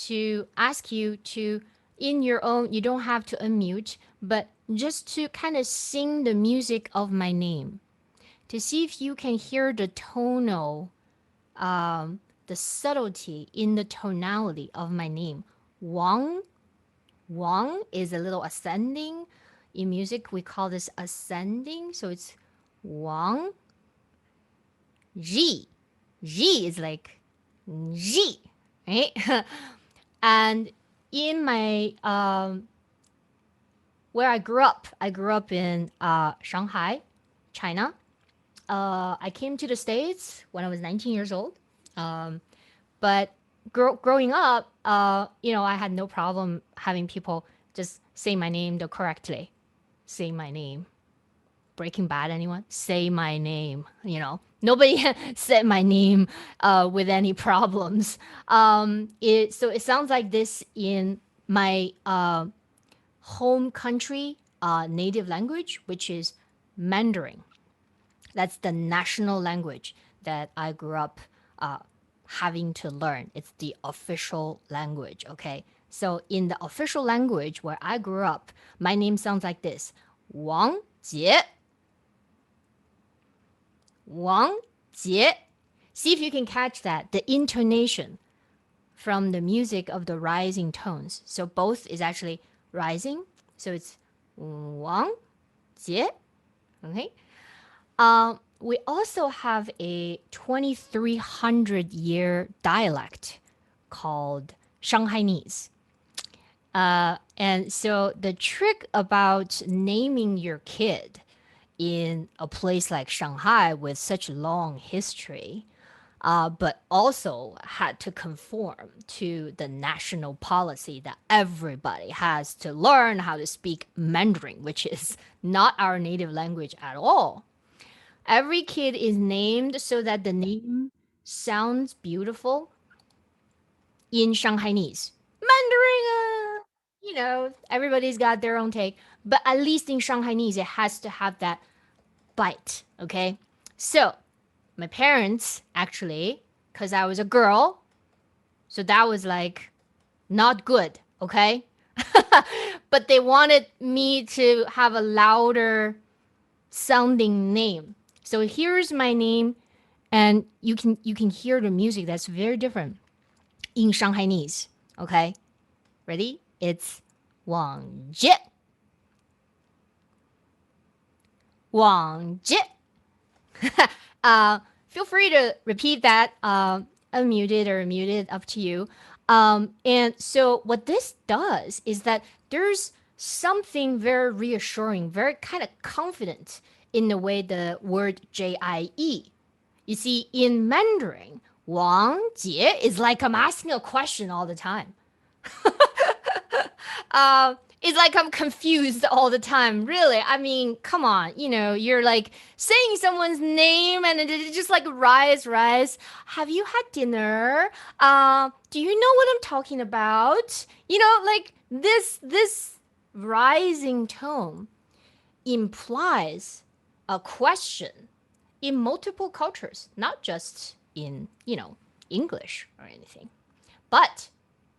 to ask you to, in your own, you don't have to unmute, but just to kind of sing the music of my name to see if you can hear the tonal, the subtlety in the tonality of my name. Wang, Wang is a little ascending. In music, we call this ascending. So it's Wang. Ji. Ji is like Ji, right? And in my where I grew up in Shanghai, China. I came to the States when I was 19 years old. Um, but growing up, I had no problem having people just say my name the correctly. Say my name. Breaking Bad, anyone? Say my name. Nobody said my name with any problems. So it sounds like this in my home country native language, which is Mandarin. That's the national language that I grew up uh, having to learn. It's the official language, okay? So in the official language where I grew up, my name sounds like this. Wang Jie. Wang Jie. See if you can catch that, the intonation from the music of the rising tones. So both is actually rising. So it's Wang Jie. Okay. We also have a 2,300-year dialect called Shanghainese. And so the trick about naming your kid in a place like Shanghai with such long history, but also had to conform to the national policy that everybody has to learn how to speak Mandarin, which is not our native language at all. Every kid is named so that the name sounds beautiful in Shanghainese. Mandarin, everybody's got their own take, but at least in Shanghainese, it has to have that bite, okay? So, my parents actually, because I was a girl, so that was like not good, okay? But they wanted me to have a louder sounding name. So here's my name, and you can hear the music that's very different in Shanghainese. Okay, ready? It's Wang Jie, Wang Jie. Feel free to repeat that, unmuted or muted, up to you. And so what this does is that there's something very reassuring, very kind of confident in the way the word Jie. You see, in Mandarin, Wang Jie is like I'm asking a question all the time. It's like I'm confused all the time. Really, I mean, come on. You're like saying someone's name and it just like rise, rise. Have you had dinner? Do you know what I'm talking about? Like this rising tone implies a question in multiple cultures, not just in, English or anything. But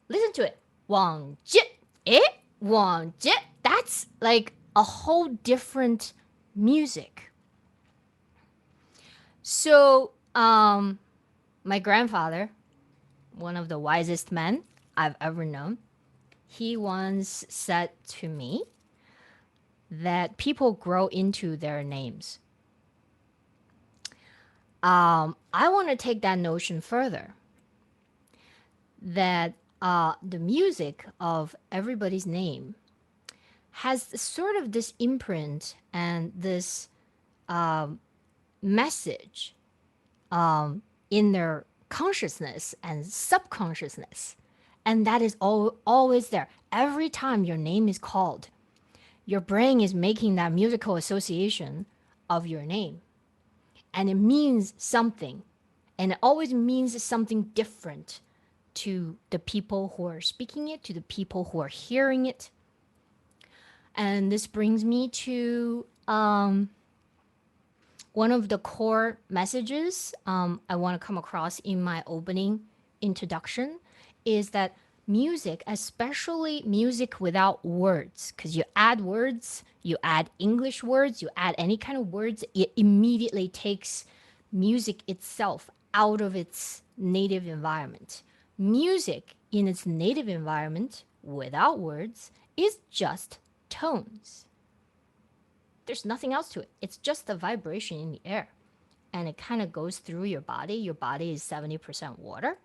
listen to it. Wang Jie. Eh? Wang Jie. That's like a whole different music. So, my grandfather, one of the wisest men I've ever known, he once said to me that people grow into their names. I want to take that notion further that the music of everybody's name has sort of this imprint and this message in their consciousness and subconsciousness. And that is always there. Every time your name is called, your brain is making that musical association of your name. And it means something. And it always means something different to the people who are speaking it, to the people who are hearing it. And this brings me to one of the core messages I want to come across in my opening introduction is that music, especially music without words, because you add words, you add English words, you add any kind of words, it immediately takes music itself out of its native environment. Music in its native environment without words is just tones. There's nothing else to it. It's just the vibration in the air. And it kind of goes through your body. Your body is 70% water.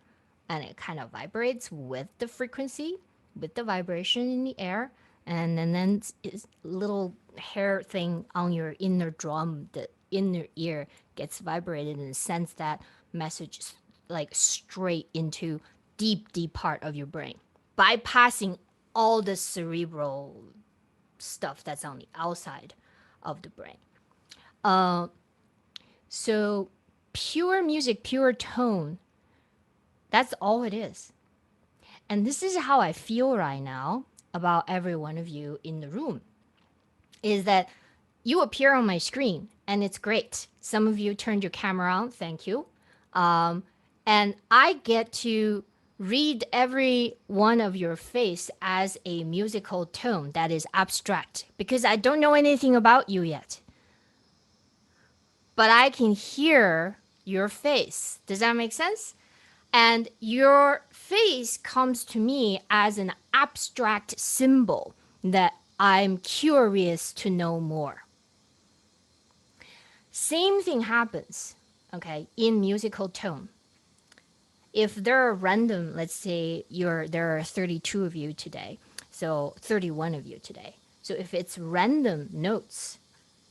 And it kind of vibrates with the frequency, with the vibration in the air. And then it's little hair thing on your inner drum, the inner ear gets vibrated and sends that message like straight into deep, deep part of your brain, bypassing all the cerebral stuff that's on the outside of the brain. So pure music, pure tone, that's all it is. And this is how I feel right now about every one of you in the room, is that you appear on my screen and it's great. Some of you turned your camera on, thank you. And I get to read every one of your face as a musical tone that is abstract because I don't know anything about you yet. But I can hear your face. Does that make sense? And your face comes to me as an abstract symbol that I'm curious to know more. Same thing happens, okay, in musical tone. If there are random, let's say there are 32 of you today, so 31 of you today. So if it's random notes,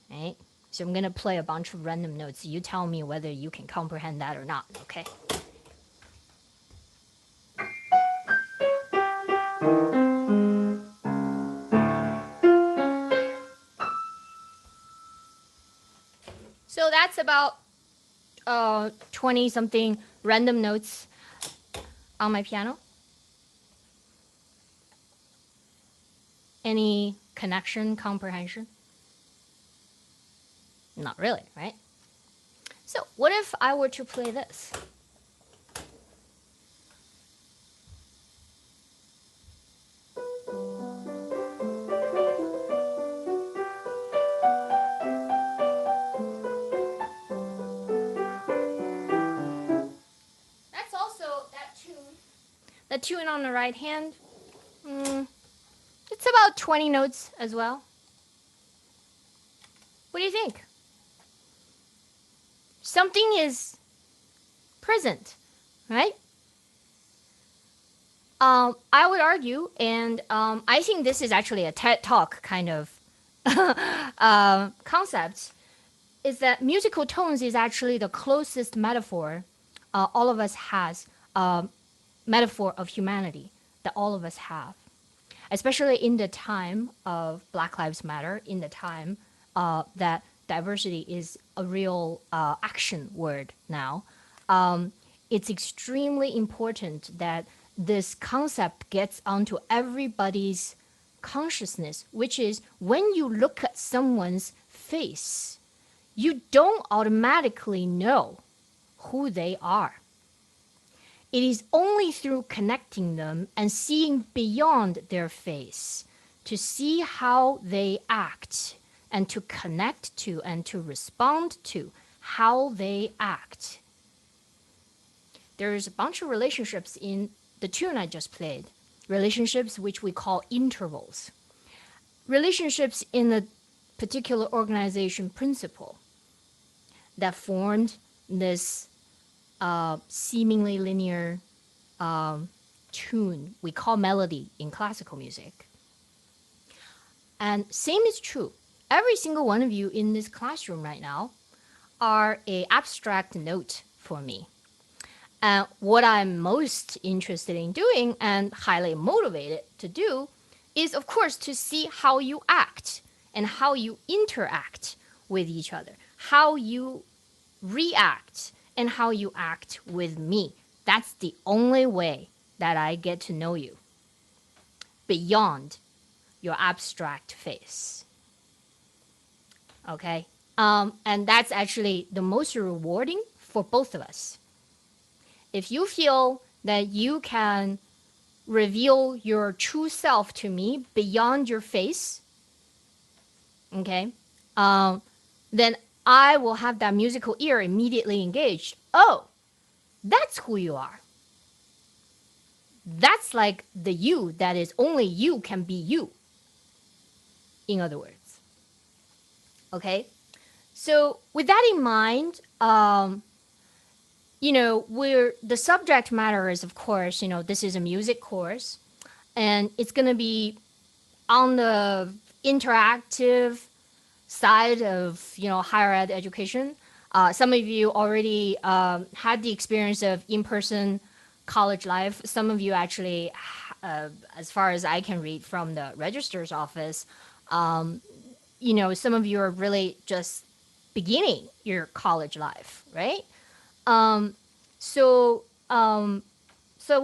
right? So I'm going to play a bunch of random notes. You tell me whether you can comprehend that or not, okay? So that's about 20 something random notes on my piano. Any connection, comprehension? Not really, right? So what if I were to play this? That's also that tune. The tune on the right hand, it's about 20 notes as well. What do you think? Something is present, right? I would argue, and I think this is actually a TED Talk kind of concept, is that musical tones is actually the closest metaphor all of us has, metaphor of humanity that all of us have, especially in the time of Black Lives Matter, in the time that diversity is a real action word now. It's extremely important that this concept gets onto everybody's consciousness, which is when you look at someone's face, you don't automatically know who they are. It is only through connecting them and seeing beyond their face to see how they act and to connect to and to respond to how they act. There's a bunch of relationships in the tune I just played, relationships which we call intervals, relationships in a particular organization principle that formed this seemingly linear tune we call melody in classical music. And same is true. Every single one of you in this classroom right now are an abstract note for me. And what I'm most interested in doing and highly motivated to do is, of course, to see how you act and how you interact with each other, how you react and how you act with me. That's the only way that I get to know you beyond your abstract face. Okay? And that's actually the most rewarding for both of us. If you feel that you can reveal your true self to me beyond your face, okay, then I will have that musical ear immediately engaged. Oh, that's who you are. That's like the you that is only you can be you, in other words. Okay? So, with that in mind, we're the subject matter is, of course, this is a music course, and it's going to be on the interactive side of higher ed education. Some of you already had the experience of in-person college life. Some of you actually, as far as I can read from the registrar's office, some of you are really just beginning your college life, right? Um, so um, so I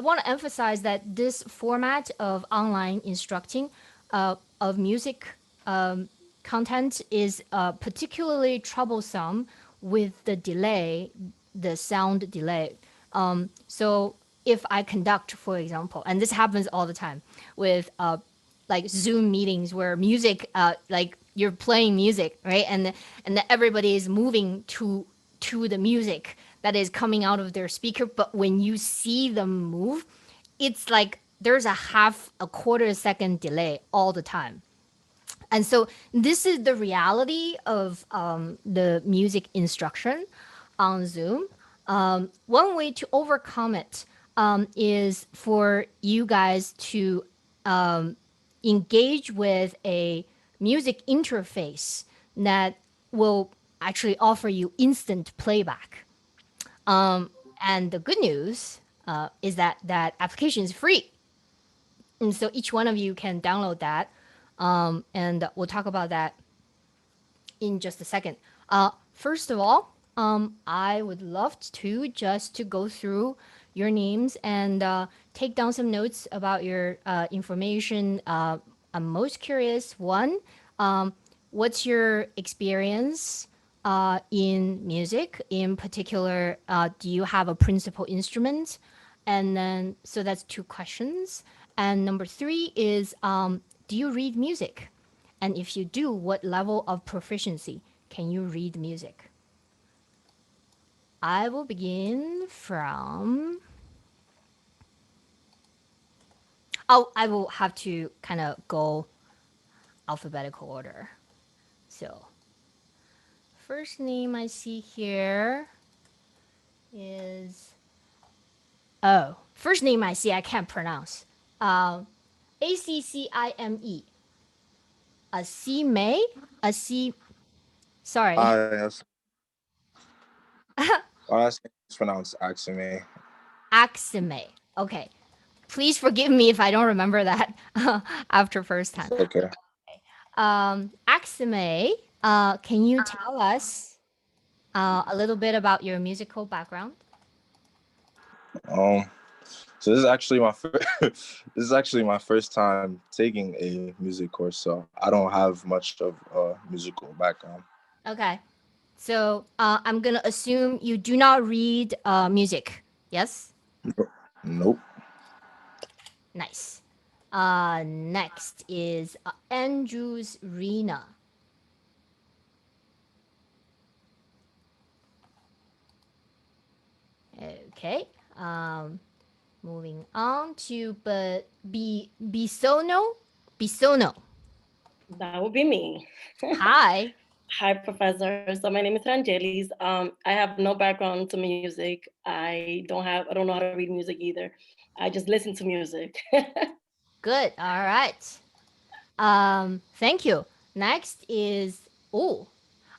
want to emphasize that this format of online instructing of music content is particularly troublesome with the delay, the sound delay. So if I conduct, for example, and this happens all the time with like Zoom meetings where music, like you're playing music, right, and everybody is moving to the music that is coming out of their speaker, but when you see them move, it's like there's a quarter second delay all the time. And so this is the reality of the music instruction on Zoom. One way to overcome it is for you guys to engage with a music interface that will actually offer you instant playback. And the good news is that that application is free. And so each one of you can download that. And we'll talk about that in just a second. First of all, I would love to just to go through your names and take down some notes about your information. I'm most curious. One, what's your experience in music? In particular, do you have a principal instrument? And then, so that's two questions. And number three is, do you read music? And if you do, what level of proficiency can you read music? I will begin from. Oh, I will have to kind of go alphabetical order. So, first name I see here is. Oh, first name I see I can't pronounce. Accime. A C May? A C. Sorry. Yes. Well, that's pronounced Axime. Axime. Okay. Please forgive me if I don't remember that after first It's time. okay. Axime, can you tell us a little bit about your musical background? Um, so this is actually my this is actually my first time taking a music course, so I don't have much of a musical background. Okay. So I'm going to assume you do not read music. Yes? Nope. Nice. Next is Andrews Rena. Okay. Moving on to Bisono. Bisono. That would be me. Hi. Hi, Professor. So my name is Rangelis. I have no background to music. I don't know how to read music either. I just listen to music. Good. All right. Thank you. Next is oh,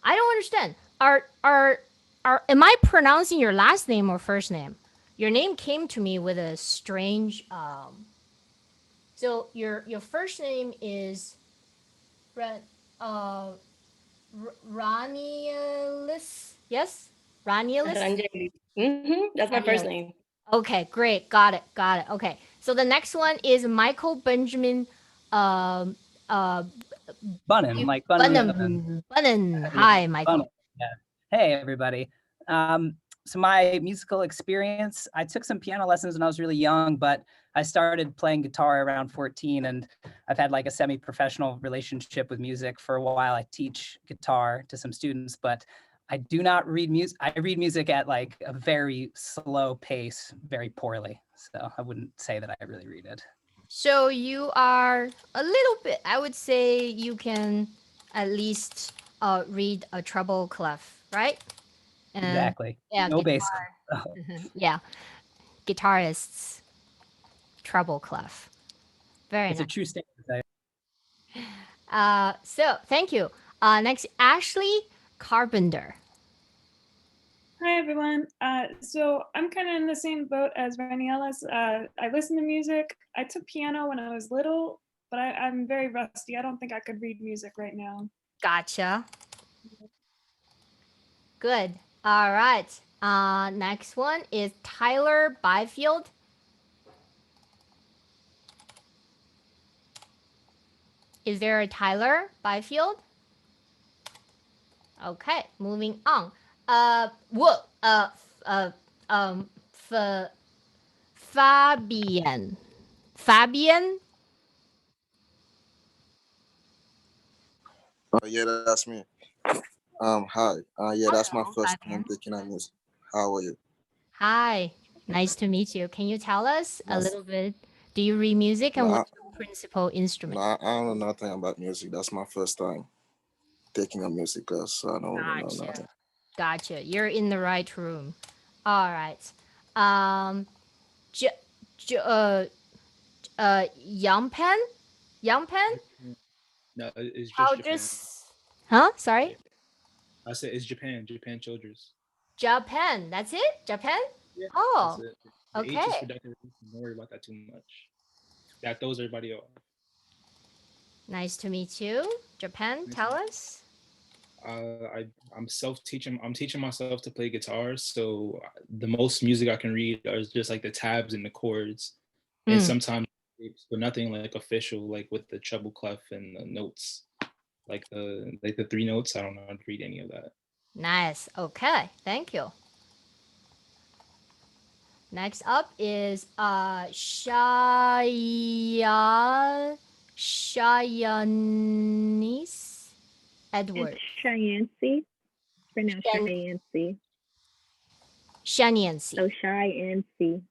I don't understand. Am I pronouncing your last name or first name? Your name came to me with a strange so your first name is Ran uh Ranielis? Yes? Ranielis? Rangelis. That's my first Ranielis. name. Okay, great. Got it. Got it. Okay. So the next one is Michael Benjamin um uh Bunnan, Bunham. Bunham. yeah, Hi, Michael. Bunnan. Yeah. Hey, everybody. Um, So my musical experience, I took some piano lessons when I was really young, but I started playing guitar around 14, and I've had like a semi-professional relationship with music for a while. I teach guitar to some students, but I do not read music. I read music at like a very slow pace, very poorly. So I wouldn't say that I really read it. So you are a little bit, I would say you can at least read a treble clef, right? Exactly. Yeah, No bass. yeah, guitarists treble clef. Very It's a nice. true statement. So thank you. Next, Ashley Carpenter. Hi everyone. So I'm kind of in the same boat as Raniellas. I listen to music. I took piano when I was little, but I'm very rusty. I don't think I could read music right now. Gotcha. Good. All right. Next one is Tyler Byfield. Is there a Tyler Byfield? Okay, moving on. Whoa. Fabian. Fabian. Yeah, that's me. Hi. Yeah, that's my Hello, first Fabian. time taking on music. How are you? Hi. Nice to meet you. Can you tell us a Nice. little bit? Do you read music and No, what's your principal instrument? I don't know nothing about music. That's my first time taking a music class, so I don't really know Gotcha. nothing. Gotcha. You're in the right room. All right. Um, J- J- Yang Pen? Yang Pen? No, it's just How Japan. just. Huh? Sorry? I said it's Japan. Japan Childress. Japan. That's it? Japan? Yeah. Oh, That's it. The H is okay. for decoration. Don't worry about that too much. That throws everybody off. Nice to meet you. Japan, tell us. I'm self-teaching. I'm teaching myself to play guitar. So the most music I can read is just like the tabs and the chords, and sometimes, but nothing like official, like with the treble clef and the notes, like the three notes. I don't know how to read any of that. Nice. Okay. Thank you. Next up is Shayanis Edward. It's Cheyenne-C. It's pronounced Shan- Cheyenne-C. Shaniancy. So Cheyenne-C.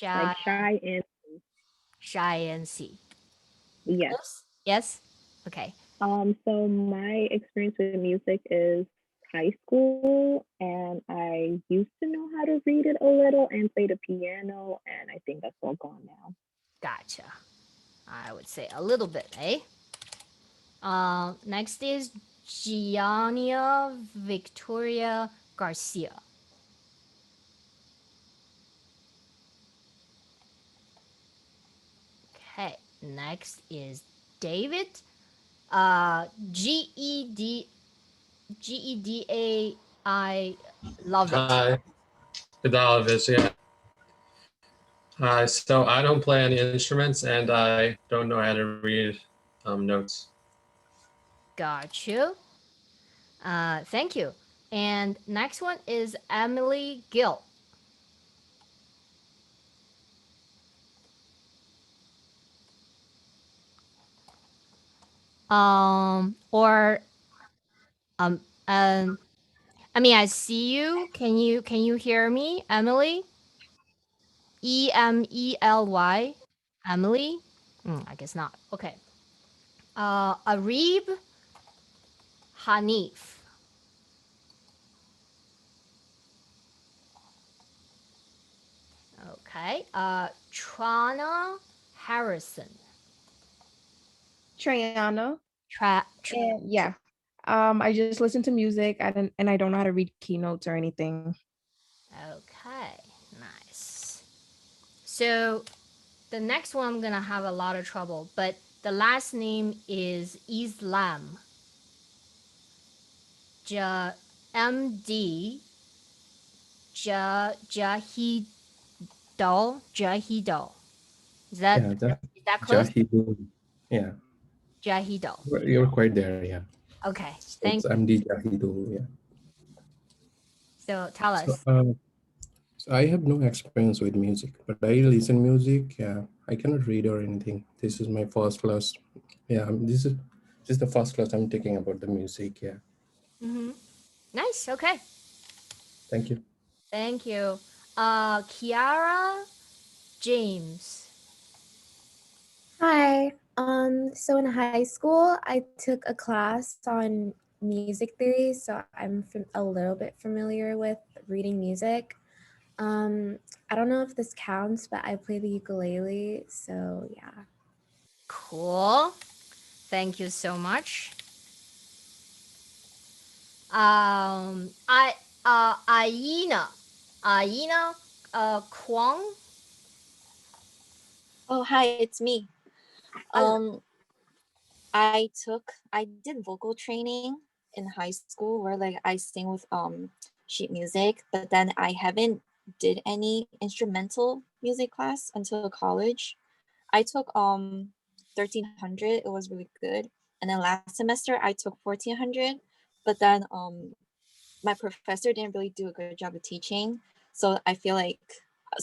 Like Cheyenne. Cheyenne-C. Yes. Close? Yes? Okay. So my experience with music is high school, and I used to know how to read it a little and play the piano, and I think that's all gone now. Gotcha. I would say a little bit, eh? Next is Giannia Victoria Garcia. Okay, next is David. GEDA. I love it. Hi, Vidalovic, yeah. So I don't play any instruments and I don't know how to read notes. Got you. Thank you. And next one is Emily Gill. Or I mean, I see you. Can you hear me, Emily? Emely, Emily. I guess not. Okay. Arib Hanif. Okay. Trana Harrison. Triana. And yeah. I just listen to music. I don't know how to read keynotes or anything. Okay, nice. So the next one I'm gonna have a lot of trouble, but the last name is Islam. MD Jahido. Is that close? Jahido. Yeah. Jahido. You're quite there, yeah. Okay, So thank it's you. MD Jahido, yeah. So tell us. So, So I have no experience with music, but I listen music. Yeah, I cannot read or anything. This is my first class. Yeah, this is just the first class I'm taking about the music. Yeah, Mm-hmm. Nice. Okay. thank you. Thank you. Kiara James. Hi. So in high school, I took a class on music theory, so I'm a little bit familiar with reading music. I don't know if this counts, but I play the ukulele, so yeah. Cool. Thank you so much. Aina Kwong. Oh, hi, it's me. I did vocal training in high school where like I sing with sheet music, but then I haven't did any instrumental music class until college. I took 1300, it was really good. And then last semester I took 1400, but then my professor didn't really do a good job of teaching. So I feel like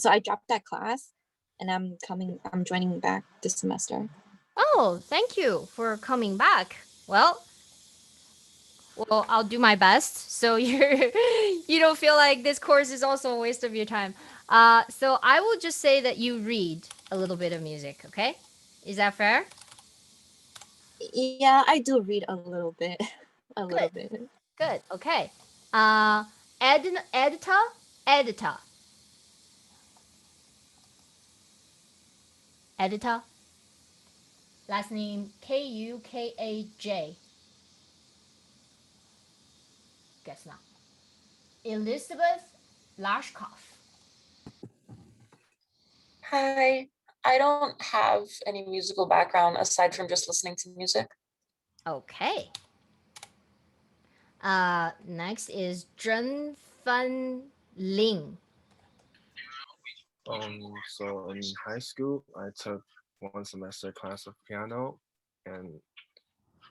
I dropped that class and I'm joining back this semester. Oh, thank you for coming back. Well, I'll do my best so you don't feel like this course is also a waste of your time. So I will just say that you read a little bit of music, okay? Is that fair? Yeah, I do read a little bit. A little bit. Good. Okay. Editor. Editor. Last name Kukaj. Guess not. Elizabeth Lashkoff. Hi. I don't have any musical background aside from just listening to music. Okay. Next is Zhen Fan Ling. So in high school, I took one semester class of piano, and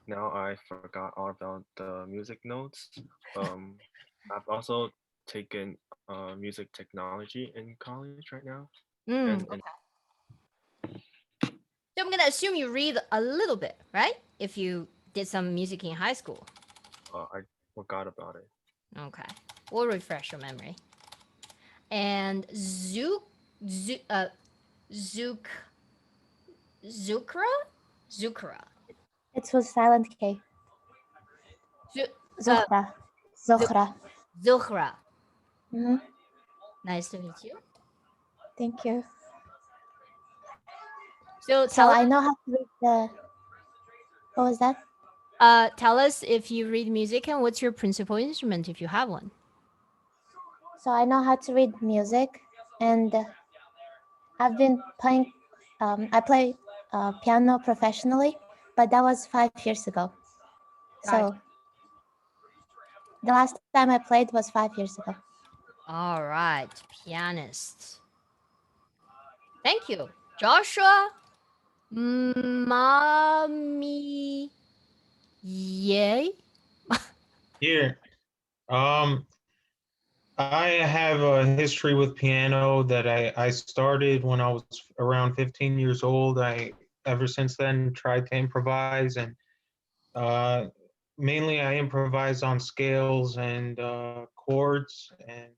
now I forgot all about the music notes. I've also taken music technology in college right now. Okay. So I'm gonna assume you read a little bit, right? If you did some music in high school. I forgot about it. Okay. We'll refresh your memory. And Zukra? Zukra. It's with silent K. Zuhra. Zuhra. Zuhra. Mm-hmm. Nice to meet you. Thank you. So I know how to read the. What was that? Tell us if you read music and what's your principal instrument if you have one. So I know how to read music, and I've been playing. I play piano professionally, but that was 5 years ago. So the last time I played was 5 years ago. All right, pianist. Thank you, Joshua. Mommy, yay. Here, I have a history with piano that I started when I was around 15 years old. I ever since then tried to improvise, and mainly I improvise on scales and chords, and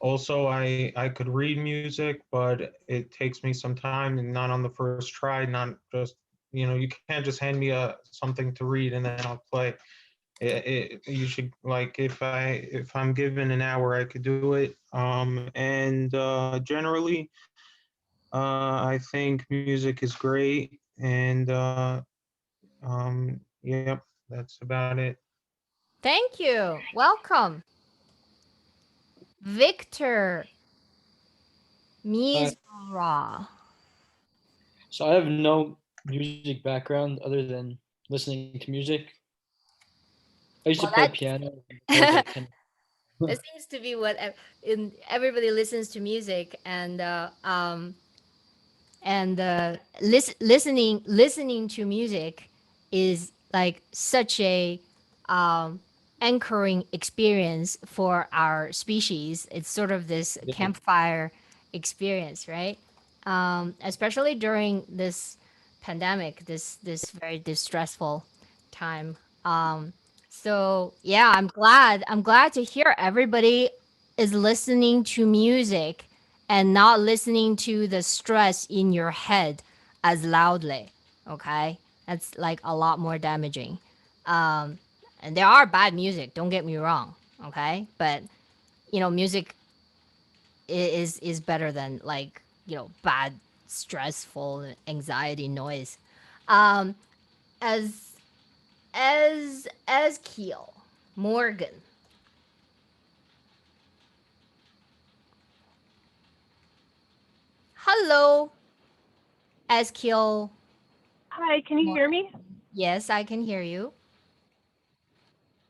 also I could read music, but it takes me some time and not on the first try. Not just, you can't just hand me something to read and then I'll play. You should, like, if I'm given an hour, I could do it. And generally, I think music is great, and yep, that's about it. Thank you. Welcome. Victor Mizra. So I have no music background other than listening to music. I used to play piano. That seems to be what everybody listens to music listening to music is like such a anchoring experience for our species. It's sort of this Yeah. campfire experience, right? Especially during this pandemic, this very distressful time. So yeah, I'm glad to hear everybody is listening to music and not listening to the stress in your head as loudly. Okay, that's like a lot more damaging. Um, and there are bad music, don't get me wrong. Okay, but music is better than like bad stressful anxiety noise. Um, as as Keel Morgan. Hello, Eskiel. Hi, can you hear me? Yes, I can hear you.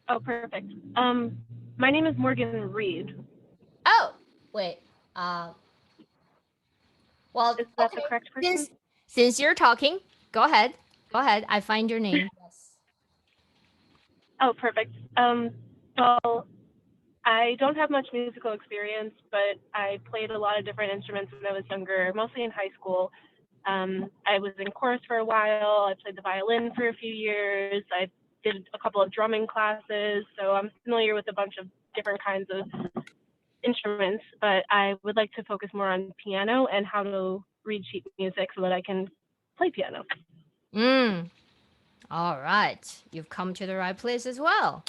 Oh, perfect. My name is Morgan Reed. Oh, wait. Well, Is that okay. the correct person? Since you're talking, go ahead. Go ahead. I find your name. Yes. Oh, perfect. Well, I don't have much musical experience, but I played a lot of different instruments when I was younger, mostly in high school. I was in chorus for a while. I played the violin for a few years. I did a couple of drumming classes, so I'm familiar with a bunch of different kinds of instruments, but I would like to focus more on piano and how to read sheet music so that I can play piano. All right. You've come to the right place as well.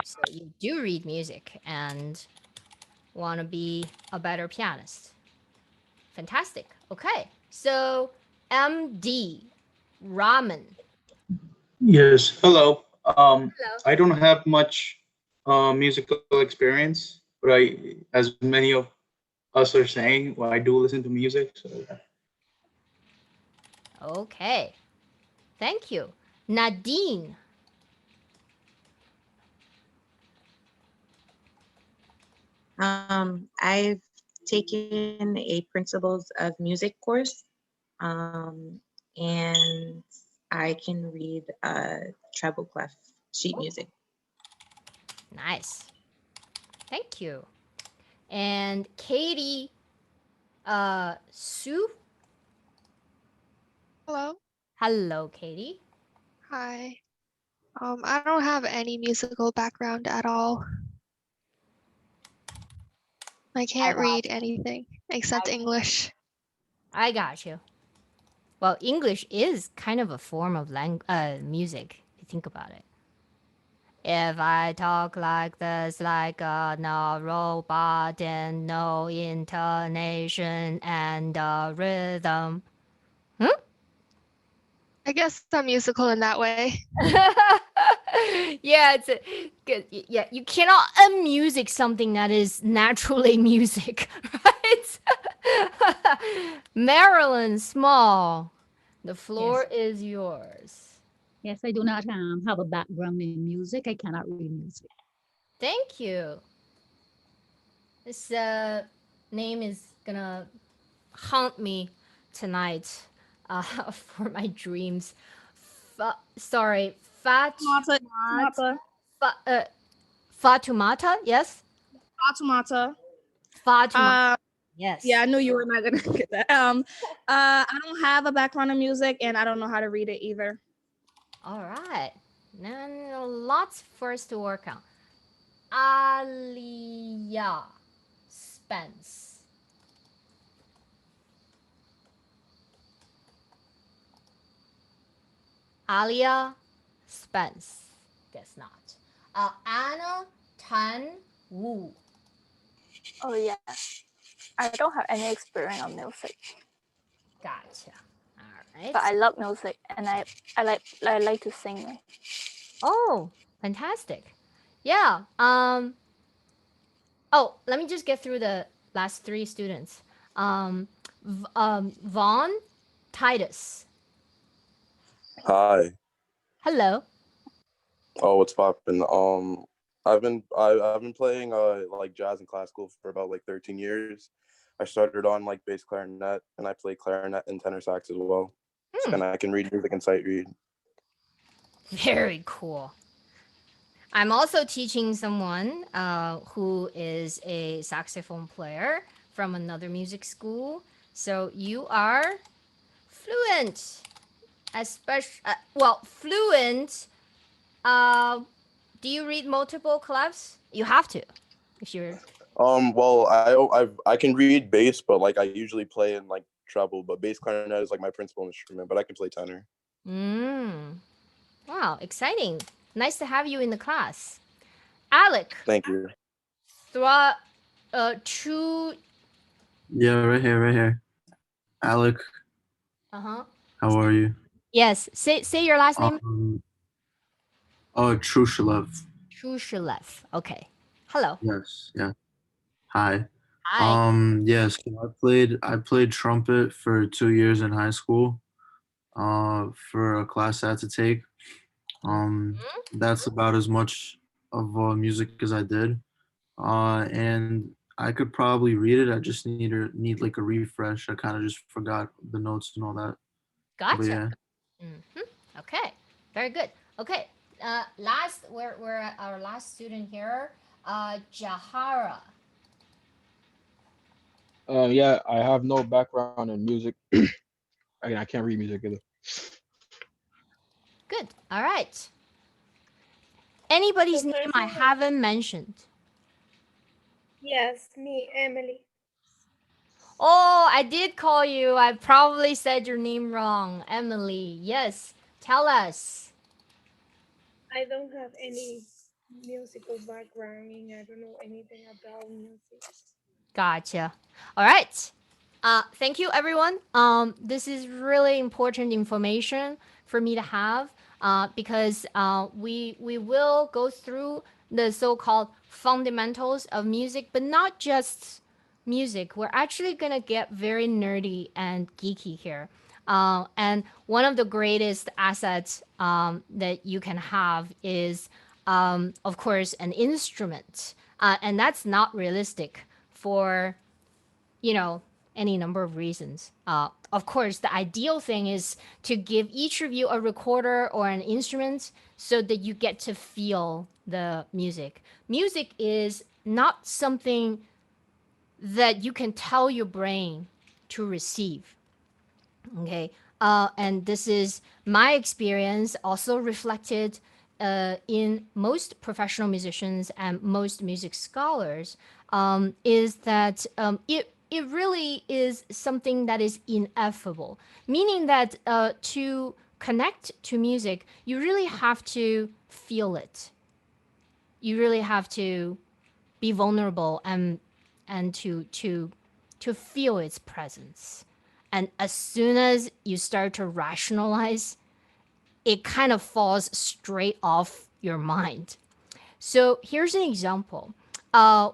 So you do read music and want to be a better pianist. Fantastic. Okay. So MD Ramen. Yes, hello. Hello. I don't have much musical experience, but as many of us are saying, well, I do listen to music. So yeah. Okay. Thank you. Nadine. I've taken a Principles of Music course, and I can read treble clef sheet music. Nice. Thank you. And Katie Sue. Hello. Hello, Katie. Hi. I don't have any musical background at all. I can't read anything except English. I got you. Well, English is kind of a form of music, if you think about it. If I talk like this, like a no robot and no intonation and rhythm. I guess I'm musical in that way. Yeah, it's good. Yeah, you cannot unmusic something that is naturally music, right? Marilyn Small, the floor is yours. Yes, I do not have a background in music. I cannot read music. Thank you. This name is gonna haunt me tonight for my dreams. Sorry, Fatumata. Fatumata, yes? Fatumata. Fatumata. Yes. Yeah, I knew you were not gonna get that. I don't have a background in music, and I don't know how to read it either. All right. Now, lots for us to work on. Alia Spence. Alia Spence. Guess not. Anna Tan Wu. Oh yeah, I don't have any experience on music, Gotcha. All right. but I love music and I like to sing. Oh, fantastic. Yeah. Oh, let me just get through the last three students. Vaughn Titus. Hi. Hello. Oh, what's poppin'? I've been playing like jazz and classical for about like 13 years. I started on like bass clarinet, and I play clarinet and tenor sax as well. And I can read music and sight read. Very cool. I'm also teaching someone who is a saxophone player from another music school. So you are fluent, especially well, fluent. Do you read multiple clefs? You have to, if you're. Well, I can read bass, but like I usually play in like treble. But bass clarinet is like my principal instrument, but I can play tenor. Wow, exciting! Nice to have you in the class, Alec. Thank you. Throughout, true. Yeah, right here. Alec, Uh-huh. how are you? Yes. Say your last name. Trushalev. Trushalev. Okay. Hello. Yes, yeah. Hi. Hi. Yes, I played trumpet for 2 years in high school, for a class I had to take. That's about as much of music as I did. And I could probably read it. I just need like a refresh. I kind of just forgot the notes and all that. But Gotcha. yeah. Okay. Very good. Okay. We're at our last student here. Jahara. Yeah, I have no background in music. I can't read music either. Good. All right. Anybody's name I haven't mentioned? Yes, me, Emily. Oh, I did call you. I probably said your name wrong. Emily. Yes. Tell us. I don't have any musical background. I don't know anything about music. Gotcha. All right. Thank you, everyone. This is really important information for me to have because we will go through the so-called fundamentals of music, but not just music. We're actually gonna get very nerdy and geeky here. And one of the greatest assets that you can have is, of course, an instrument, and that's not realistic for any number of reasons. Of course, the ideal thing is to give each of you a recorder or an instrument so that you get to feel the music. Music is not something that you can tell your brain to receive. Okay. And this is my experience, also reflected in most professional musicians and most music scholars, is that it really is something that is ineffable, meaning that to connect to music, you really have to feel it. You really have to be vulnerable and to feel its presence. And as soon as you start to rationalize, it kind of falls straight off your mind. So here's an example.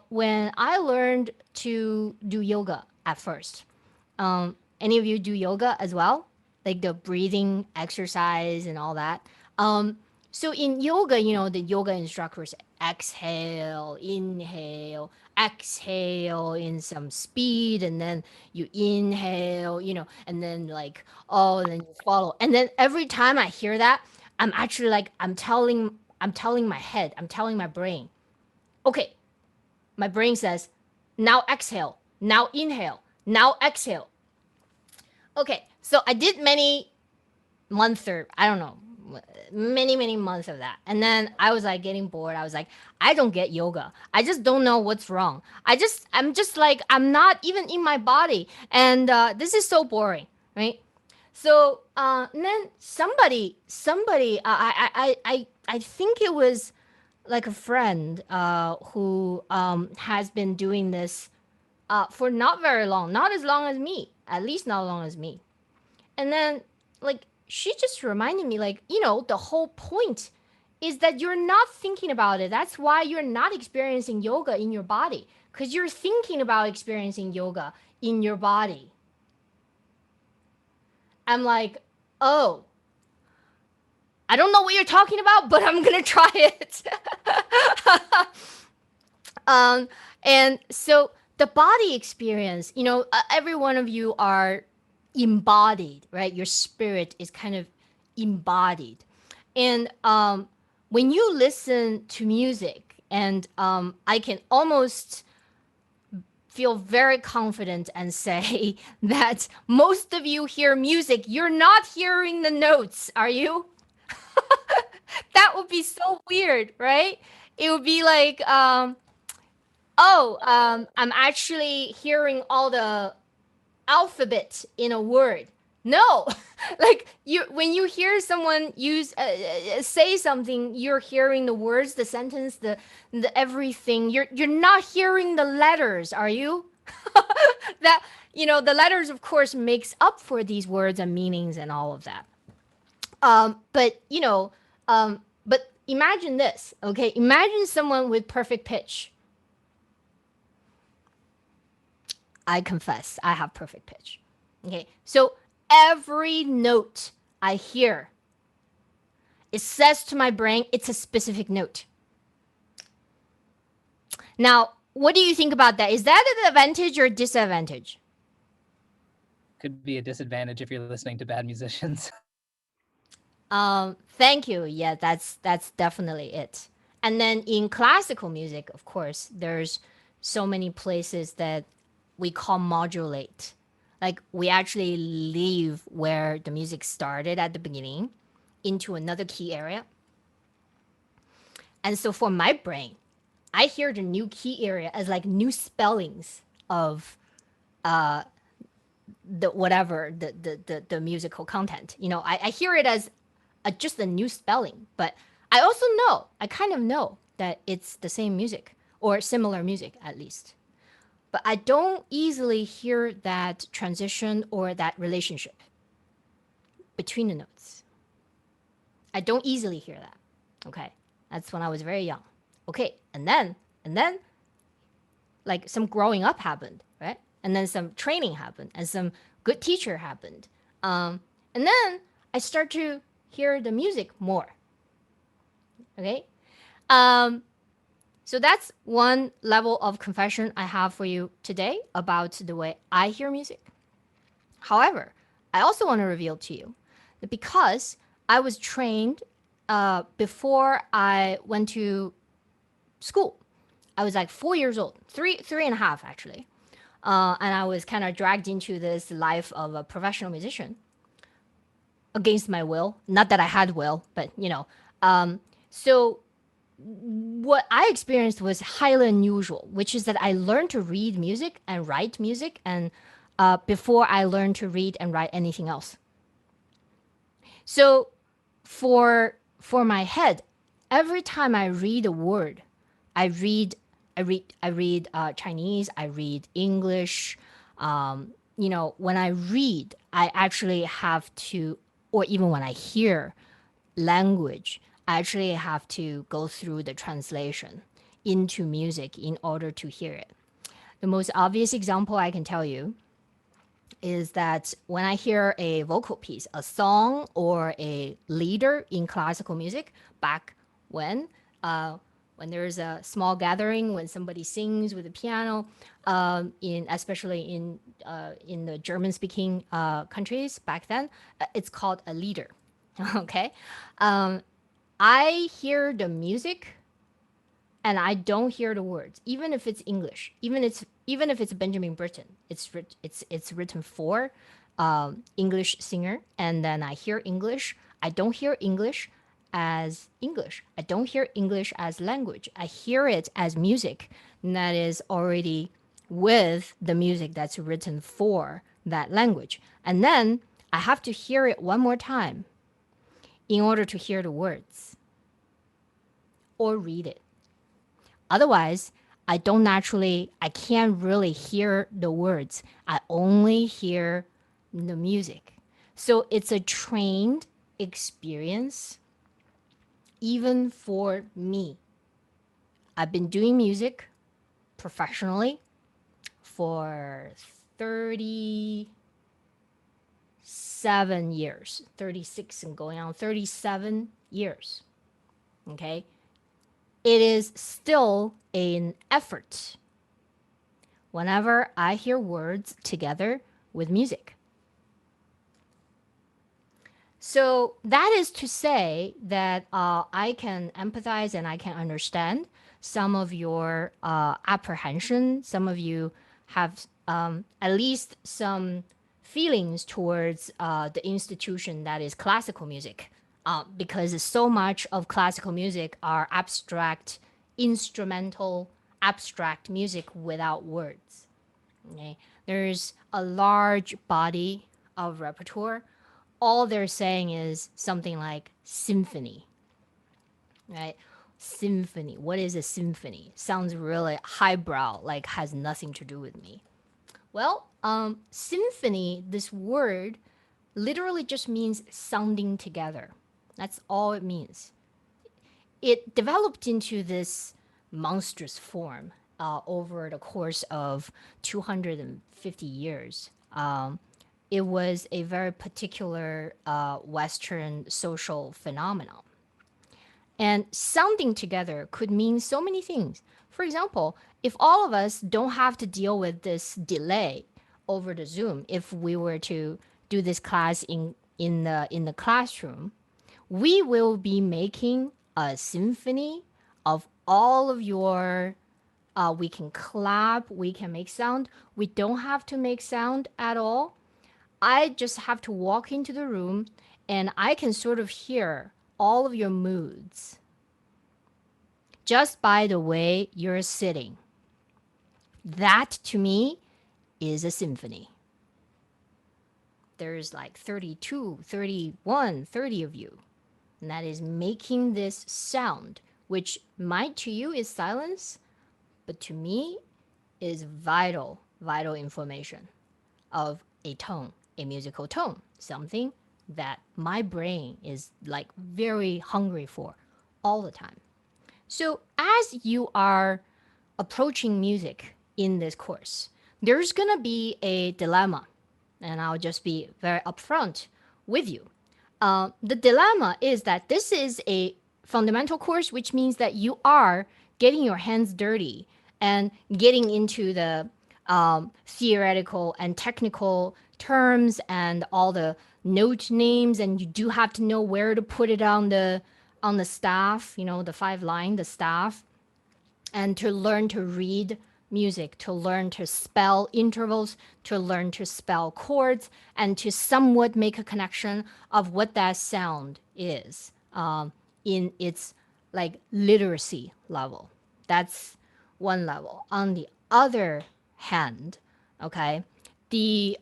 When I learned to do yoga at first, any of you do yoga as well? Like the breathing exercise and all that. So in yoga, the yoga instructors exhale, inhale, exhale in some speed, and then you inhale, and then then you follow. And then every time I hear that, I'm actually I'm telling my head, I'm telling my brain, okay, my brain says, now exhale, now inhale, now exhale. Okay, so I did many months or I don't know, many months of that. And then I was getting bored. I was like, I don't get yoga. I just don't know what's wrong. I'm just I'm not even in my body. And this is so boring, right? So then somebody, I think it was like a friend who has been doing this for not very long, not as long as me, at least not as long as me. And then she just reminded me the whole point is that you're not thinking about it. That's why you're not experiencing yoga in your body, because you're thinking about experiencing yoga in your body. I'm like, oh, I don't know what you're talking about, but I'm gonna try it. And so the body experience, every one of you are embodied, right? Your spirit is kind of embodied. And when you listen to music, and I can almost feel very confident and say that most of you hear music, you're not hearing the notes, are you? That would be so weird, right? It would be like, I'm actually hearing all the alphabet in a word. No, like when you hear someone use say something, you're hearing the words, the sentence, the everything. You're not hearing the letters, are you? That the letters, of course, makes up for these words and meanings and all of that. But imagine this, okay? Imagine someone with perfect pitch. I confess, I have perfect pitch. Okay, so every note I hear, it says to my brain, it's a specific note. Now, what do you think about that? Is that an advantage or disadvantage? Could be a disadvantage if you're listening to bad musicians. Thank you. Yeah, that's definitely it. And then in classical music, of course, there's so many places that we call modulate. Like we actually leave where the music started at the beginning into another key area. And so for my brain, I hear the new key area as like new spellings of the whatever the musical content. I hear it as just a new spelling, but I also know, I kind of know that it's the same music or similar music at least. But I don't easily hear that transition or that relationship between the notes. I don't easily hear that. Okay. That's when I was very young. Okay. And then like some growing up happened, right? And then some training happened and some good teacher happened. And then I start to hear the music more. Okay. So that's one level of confession I have for you today about the way I hear music. However, I also want to reveal to you that because I was trained before I went to school, I was like 4 years old, three and a half actually. And I was kind of dragged into this life of a professional musician against my will. Not that I had will, but so what I experienced was highly unusual, which is that I learned to read music and write music and before I learned to read and write anything else. So for my head, every time I read a word, I read Chinese, I read English. When I read, I actually have to, or even when I hear language, I actually have to go through the translation into music in order to hear it. The most obvious example I can tell you is that when I hear a vocal piece, a song or a leader in classical music, back when there's a small gathering, when somebody sings with a piano, especially in the German-speaking countries back then, it's called a leader. Okay. I hear the music and I don't hear the words, even if it's English, even if it's Benjamin Britten. It's written for English singer, and then I hear English. I don't hear English as English. I don't hear English as language. I hear it as music that is already with the music that's written for that language. And then I have to hear it one more time in order to hear the words or read it. Otherwise, I can't really hear the words. I only hear the music. So it's a trained experience, even for me. I've been doing music professionally for 37 years, 36 and going on 37 years. Okay. It is still an effort whenever I hear words together with music. So that is to say that I can empathize and I can understand some of your apprehension. Some of you have at least some feelings towards the institution that is classical music, because so much of classical music are abstract, instrumental, abstract music without words. Okay? There's a large body of repertoire. All they're saying is something like symphony, right? Symphony. What is a symphony? Sounds really highbrow, like has nothing to do with me. Well, symphony, this word literally just means sounding together. That's all it means. It developed into this monstrous form over the course of 250 years. It was a very particular Western social phenomenon. And sounding together could mean so many things. For example, if all of us don't have to deal with this delay over the Zoom, if we were to do this class in the classroom, we will be making a symphony of all of your we can clap, we can make sound. We don't have to make sound at all. I just have to walk into the room and I can sort of hear all of your moods just by the way you're sitting. That to me is a symphony. There's like 32, 31, 30 of you. And that is making this sound, which might to you is silence, but to me is vital information of a tone, a musical tone, something that my brain is like very hungry for all the time. So as you are approaching music in this course, there's gonna be a dilemma, and I'll just be very upfront with you. The dilemma is that this is a fundamental course, which means that you are getting your hands dirty and getting into the theoretical and technical terms and all the note names, and you do have to know where to put it on the staff, you know, the 5-line, the staff, and to learn to read music, to learn to spell intervals, to learn to spell chords, and to somewhat make a connection of what that sound is in its like literacy level. That's one level. On the other hand, okay, the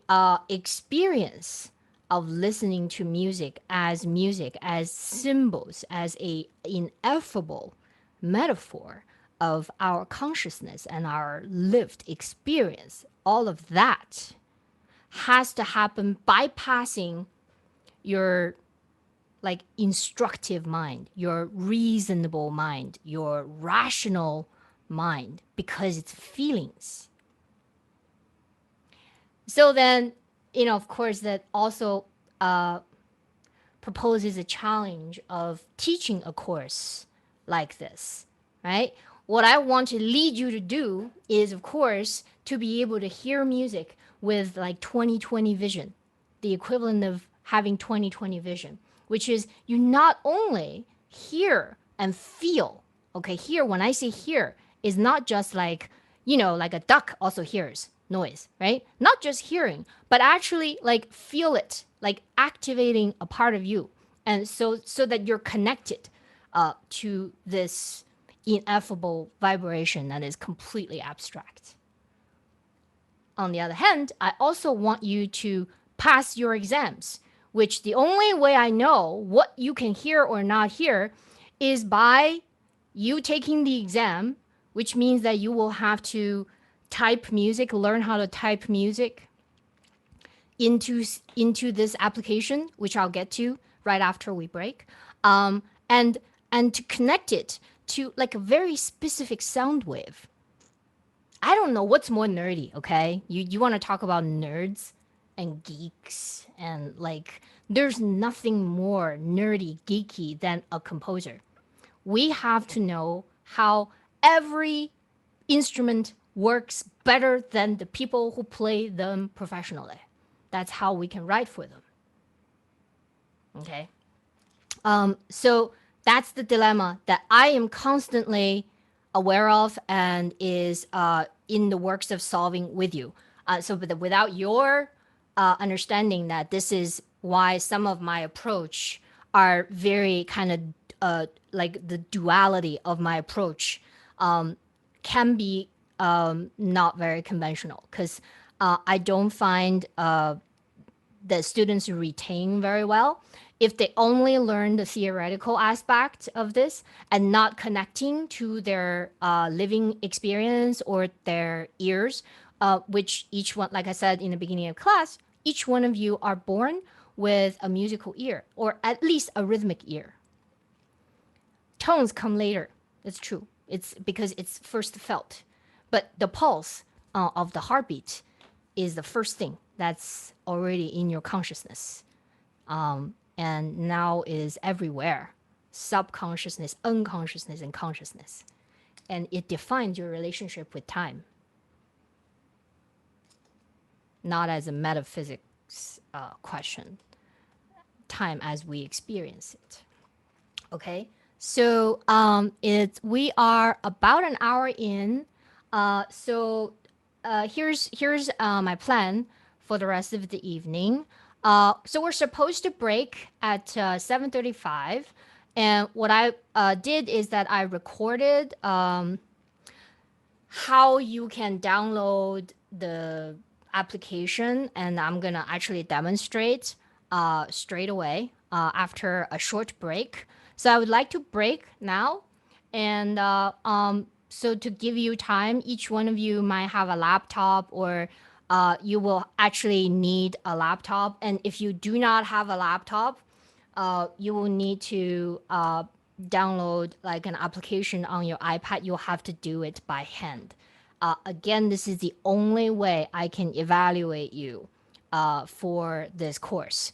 experience of listening to music, as symbols, as a ineffable metaphor of our consciousness and our lived experience, all of that has to happen bypassing your like instructive mind, your reasonable mind, your rational mind, because it's feelings. So then, you know, of course, that also proposes a challenge of teaching a course like this, right? What I want to lead you to do is, of course, to be able to hear music with like 20/20 vision, the equivalent of having 20/20 vision, which is you not only hear and feel, okay, hear, when I say hear, is not just like, you know, like a duck also hears noise, right? Not just hearing, but actually like feel it, like activating a part of you. And so that you're connected to this ineffable vibration that is completely abstract. On the other hand, I also want you to pass your exams, which the only way I know what you can hear or not hear is by you taking the exam, which means that you will have to type music, learn how to type music into this application, which I'll get to right after we break, and to connect it to like a very specific sound wave. I don't know what's more nerdy, okay? You want to talk about nerds and geeks and like there's nothing more nerdy, geeky than a composer. We have to know how every instrument works better than the people who play them professionally. That's how we can write for them. Okay. So that's the dilemma that I am constantly aware of and is in the works of solving with you. But without your understanding that this is why some of my approach are very kind of like the duality of my approach can be not very conventional because I don't find the students retain very well if they only learn the theoretical aspect of this and not connecting to their living experience or their ears, which each one, like I said in the beginning of class, each one of you are born with a musical ear or at least a rhythmic ear. Tones come later. It's true. It's because it's first felt. But the pulse of the heartbeat is the first thing that's already in your consciousness. And now is everywhere. Subconsciousness, unconsciousness, and consciousness. And it defines your relationship with time. Not as a metaphysics question. Time as we experience it. Okay, so we are about an hour in. Here's my plan for the rest of the evening. So we're supposed to break at 7:35, and what I did is that I recorded how you can download the application, and I'm gonna actually demonstrate straight away after a short break. So I would like to break now, and so to give you time, each one of you might have a laptop or you will actually need a laptop. And if you do not have a laptop, you will need to download like an application on your iPad. You'll have to do it by hand. Again, this is the only way I can evaluate you for this course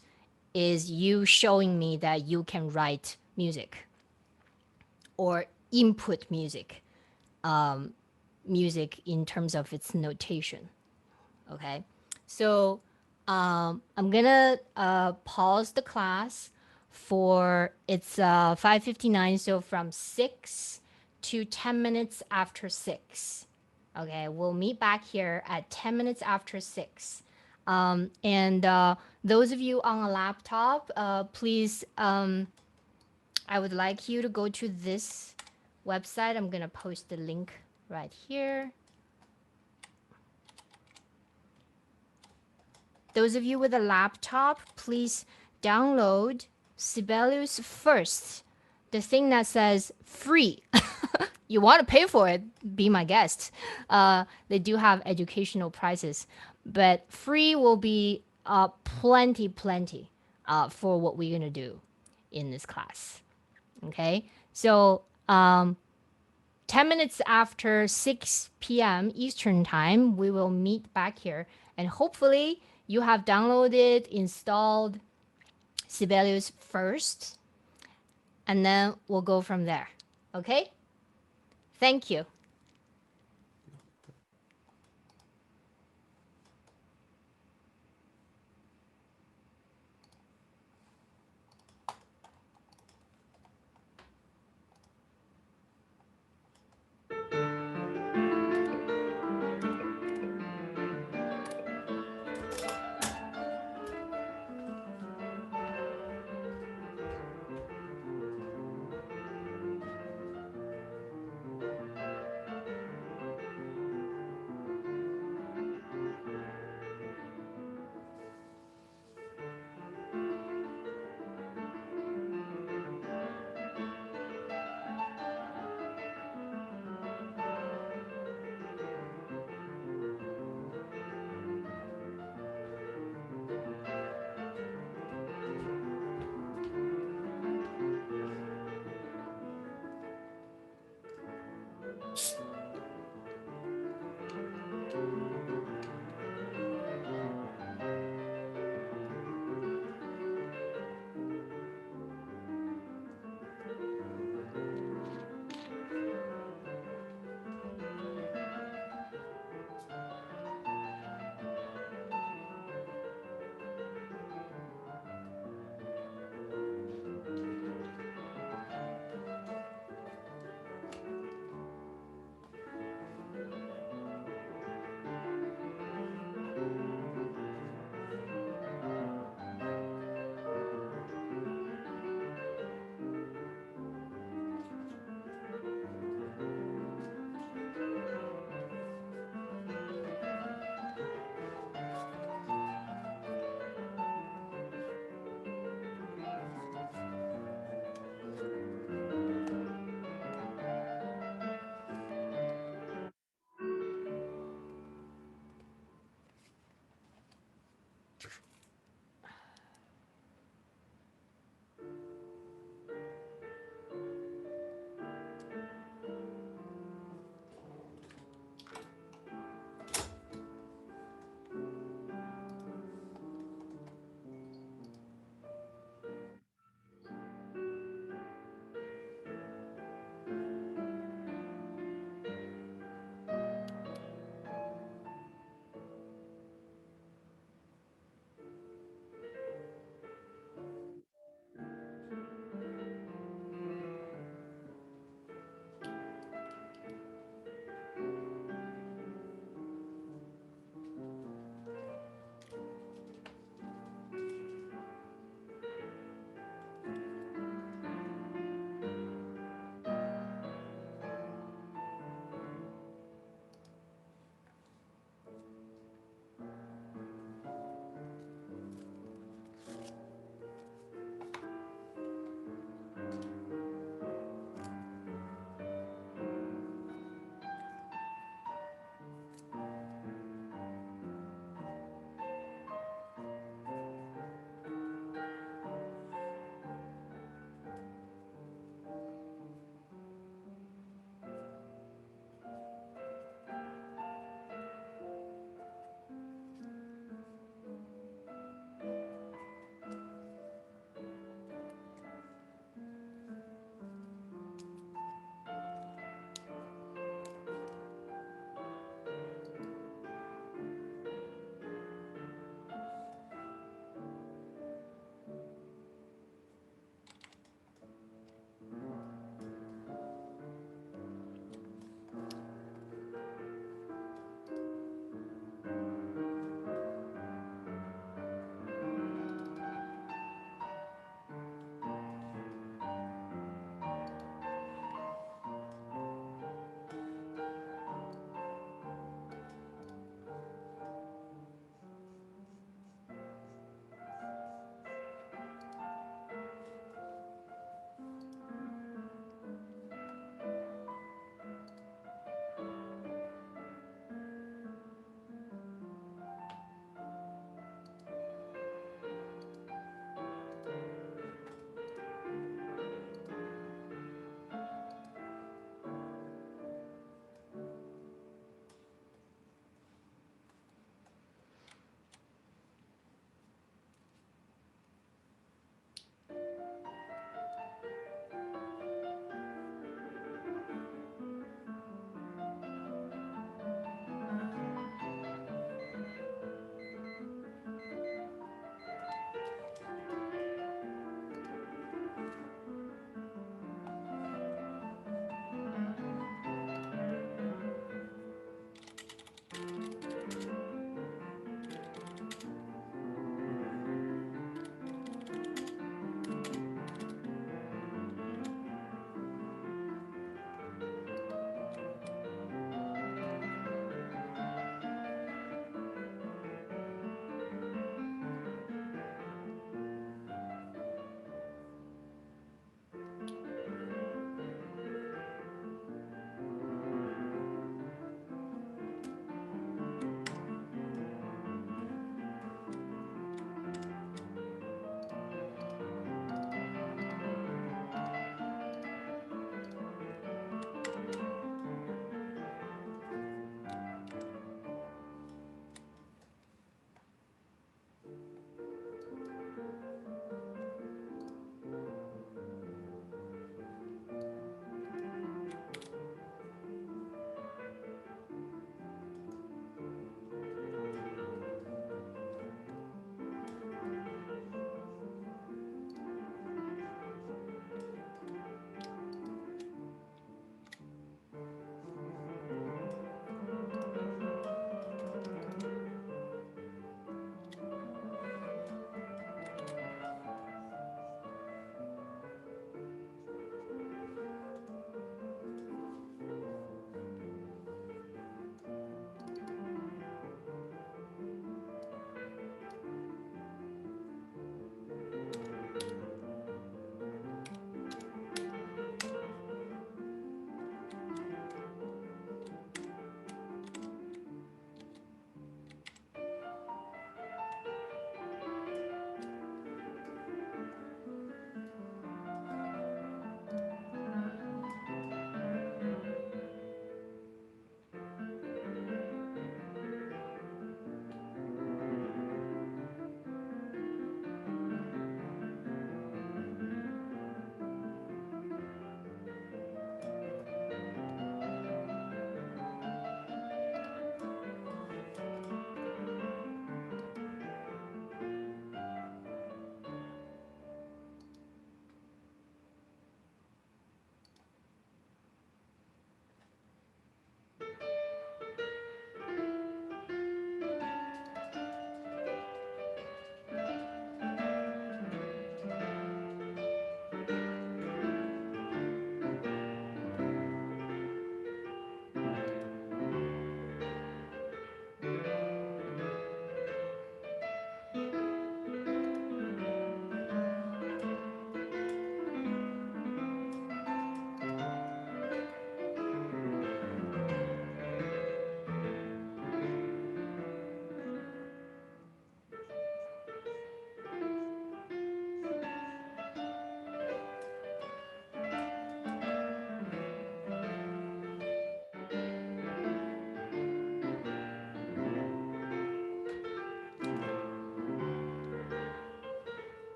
is you showing me that you can write music or input music, music in terms of its notation. Okay, so I'm gonna pause the class for it's 5:59, so from 6 to 10 minutes after 6. Okay, we'll meet back here at 10 minutes after 6. And those of you on a laptop, please, I would like you to go to this website. I'm gonna post the link right here. Those of you with a laptop, please download Sibelius First, the thing that says free. You want to pay for it, be my guest. They do have educational prices, but free will be plenty for what we're going to do in this class. Okay, so 10 minutes after 6 p.m. Eastern Time, we will meet back here, and hopefully you have downloaded, installed Sibelius First, and then we'll go from there. Okay? Thank you.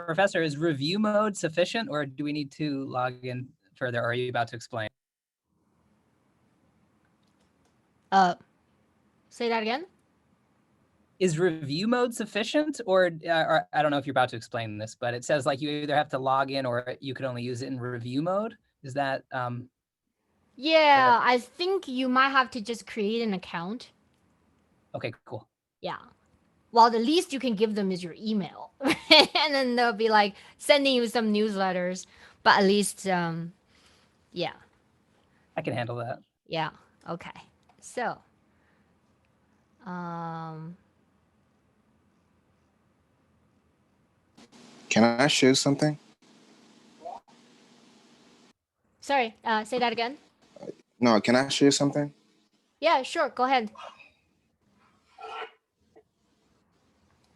Professor, is review mode sufficient, or do we need to log in further? Or are you about to explain? Say that again. Is review mode sufficient, or I don't know if you're about to explain this, but it says like you either have to log in or you could only use it in review mode. Is that Yeah, I think you might have to just create an account. okay? Cool. Yeah. Well, the least you can give them is your email, and then they'll be like sending you some newsletters. But at least, yeah, I can handle that. yeah. Okay. So, um, Can I share something? sorry. Say that again. No, can I share something? Yeah, sure. Go ahead.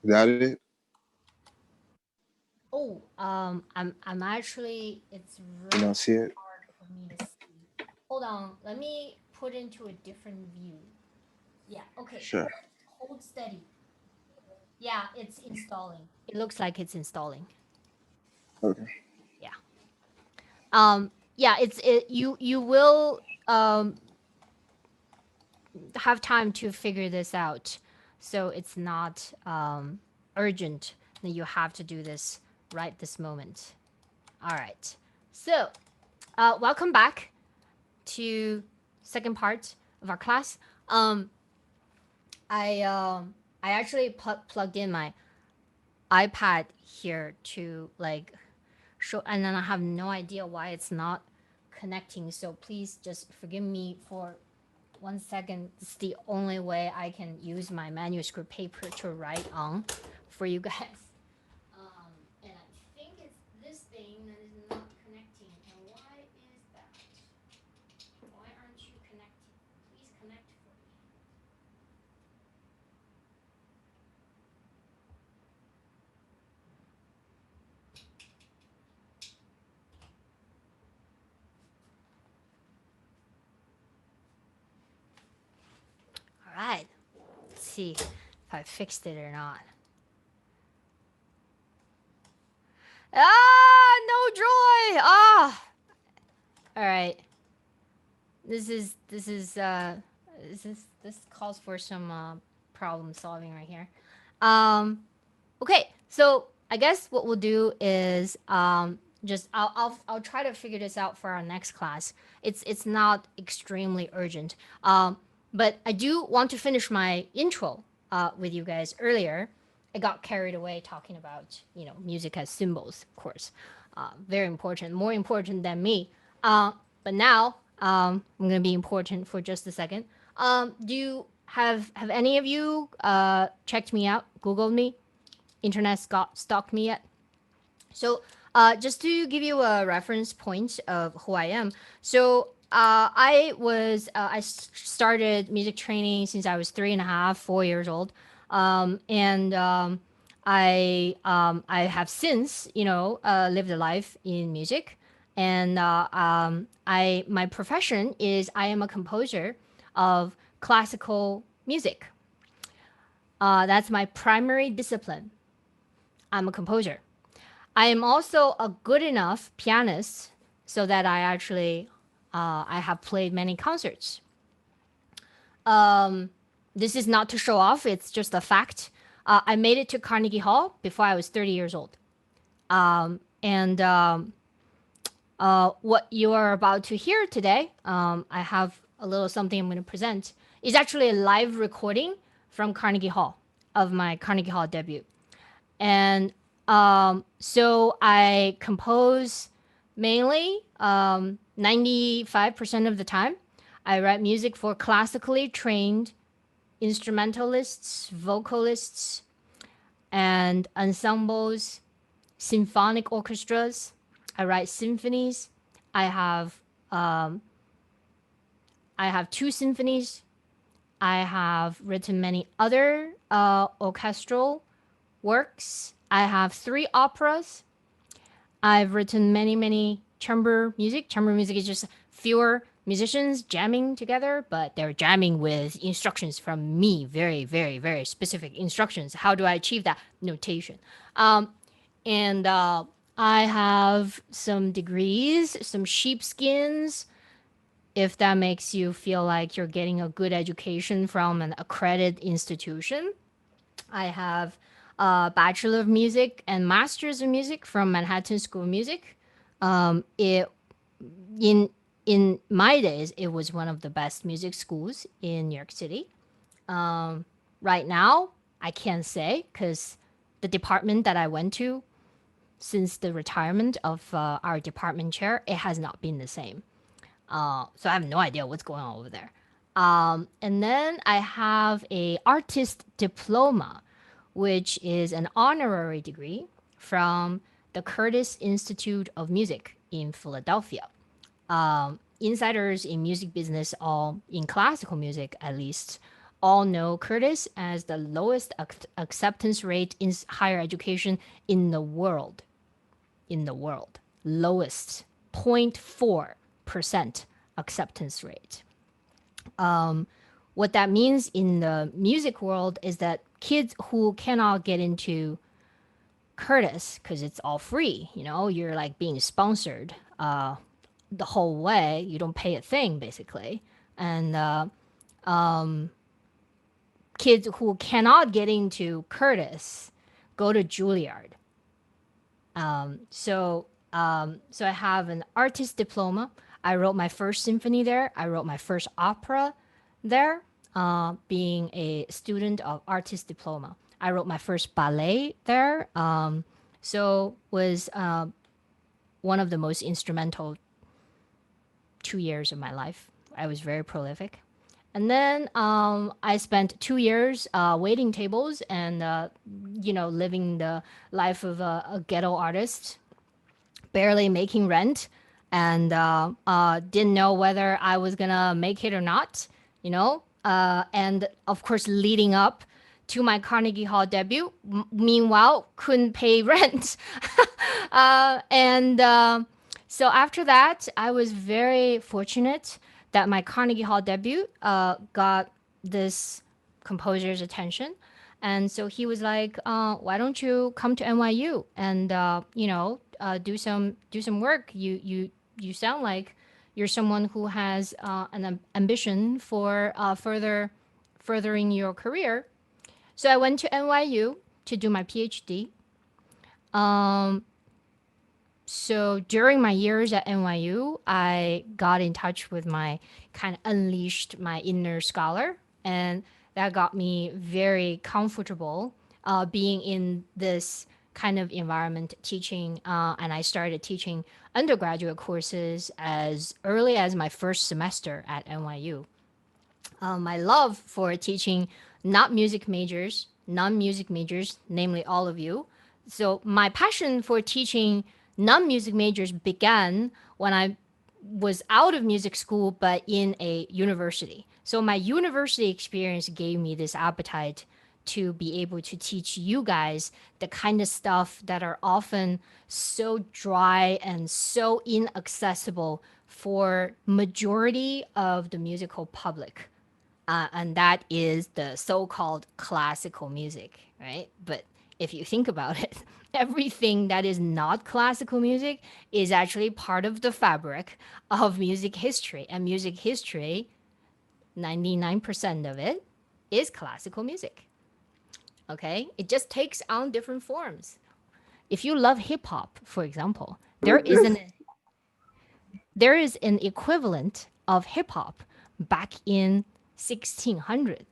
Is that it? Oh, I'm actually. It's You really don't see it? hard for me to see. Hold on. Let me put into a different view. Yeah. Okay. Sure. Hold steady. Yeah, it's installing. It looks like it's installing. Okay. Yeah, you will have time to figure this out. So it's not urgent that you have to do this right this moment. All right. So, welcome back to second part of our class. I actually plugged in my iPad here to like show, and then I have no idea why it's not connecting. So please just forgive me for 1 second. It's the only way I can use my manuscript paper to write on for you guys. And I think it's this thing that is not connecting. And why is that? Why aren't you connecting? Please connect for me. All right. Let's see if I fixed it or not. No joy. All right. This calls for some problem solving right here. Okay. So I guess what we'll do is just I'll try to figure this out for our next class. It's not extremely urgent. But I do want to finish my intro with you guys earlier. I got carried away talking about, music as symbols, of course. Very important, more important than me. But now I'm going to be important for just a second. Do you have any of you checked me out, Googled me, internet stalked me yet? So just to give you a reference point of who I am. So I started music training since I was 3.5, 4 years old. I have since, lived a life in music. And my profession is I am a composer of classical music. That's my primary discipline. I'm a composer. I am also a good enough pianist so that I actually I have played many concerts. This is not to show off, it's just a fact. I made it to Carnegie Hall before I was 30 years old. What you are about to hear today, I have a little something I'm going to present, is actually a live recording from Carnegie Hall of my Carnegie Hall debut. And so I compose mainly 95% of the time. I write music for classically trained instrumentalists, vocalists, and ensembles, symphonic orchestras. I write symphonies. I have 2 symphonies. I have written many other orchestral works. I have 3 operas. I've written many chamber music. Chamber music is just fewer musicians jamming together, but they're jamming with instructions from me, very specific instructions. How do I achieve that? Notation. And I have some degrees, some sheepskins, if that makes you feel like you're getting a good education from an accredited institution. I have a Bachelor of Music and Masters of Music from Manhattan School of Music. It in my days, it was one of the best music schools in New York City. Right now, I can't say because the department that I went to since the retirement of our department chair, it has not been the same. So I have no idea what's going on over there. And then I have a artist diploma, which is an honorary degree from the Curtis Institute of Music in Philadelphia. Insiders in music business, all in classical music at least, all know Curtis as the lowest acceptance rate in higher education in the world. In the world, lowest 0.4% acceptance rate. What that means in the music world is that kids who cannot get into Curtis because it's all free, you know, you're like being sponsored the whole way. You don't pay a thing basically, and kids who cannot get into Curtis go to Juilliard. So I have an artist diploma. I wrote my first symphony there. I wrote my first opera there, being a student of artist diploma. I wrote my first ballet there. So was one of the most instrumental 2 years of my life. I was very prolific. And then I spent 2 years waiting tables and, living the life of a ghetto artist, barely making rent, and didn't know whether I was going to make it or not, and of course, leading up to my Carnegie Hall debut, meanwhile, couldn't pay rent. So after that, I was very fortunate that my Carnegie Hall debut got this composer's attention. And so he was like, why don't you come to NYU and, do some work. You sound like you're someone who has an ambition for furthering your career. So I went to NYU to do my PhD. So during my years at NYU, I got in touch with kind of unleashed my inner scholar, and that got me very comfortable being in this kind of environment teaching. And I started teaching undergraduate courses as early as my first semester at NYU. My love for teaching non-music majors, namely all of you. So my passion for teaching non-music majors began when I was out of music school, but in a university. So my university experience gave me this appetite to be able to teach you guys the kind of stuff that are often so dry and so inaccessible for majority of the musical public. And that is the so-called classical music, right? But if you think about it, everything that is not classical music is actually part of the fabric of music history. And music history, 99% of it is classical music. Okay? It just takes on different forms. If you love hip hop, for example, there is an equivalent of hip hop back in 1600.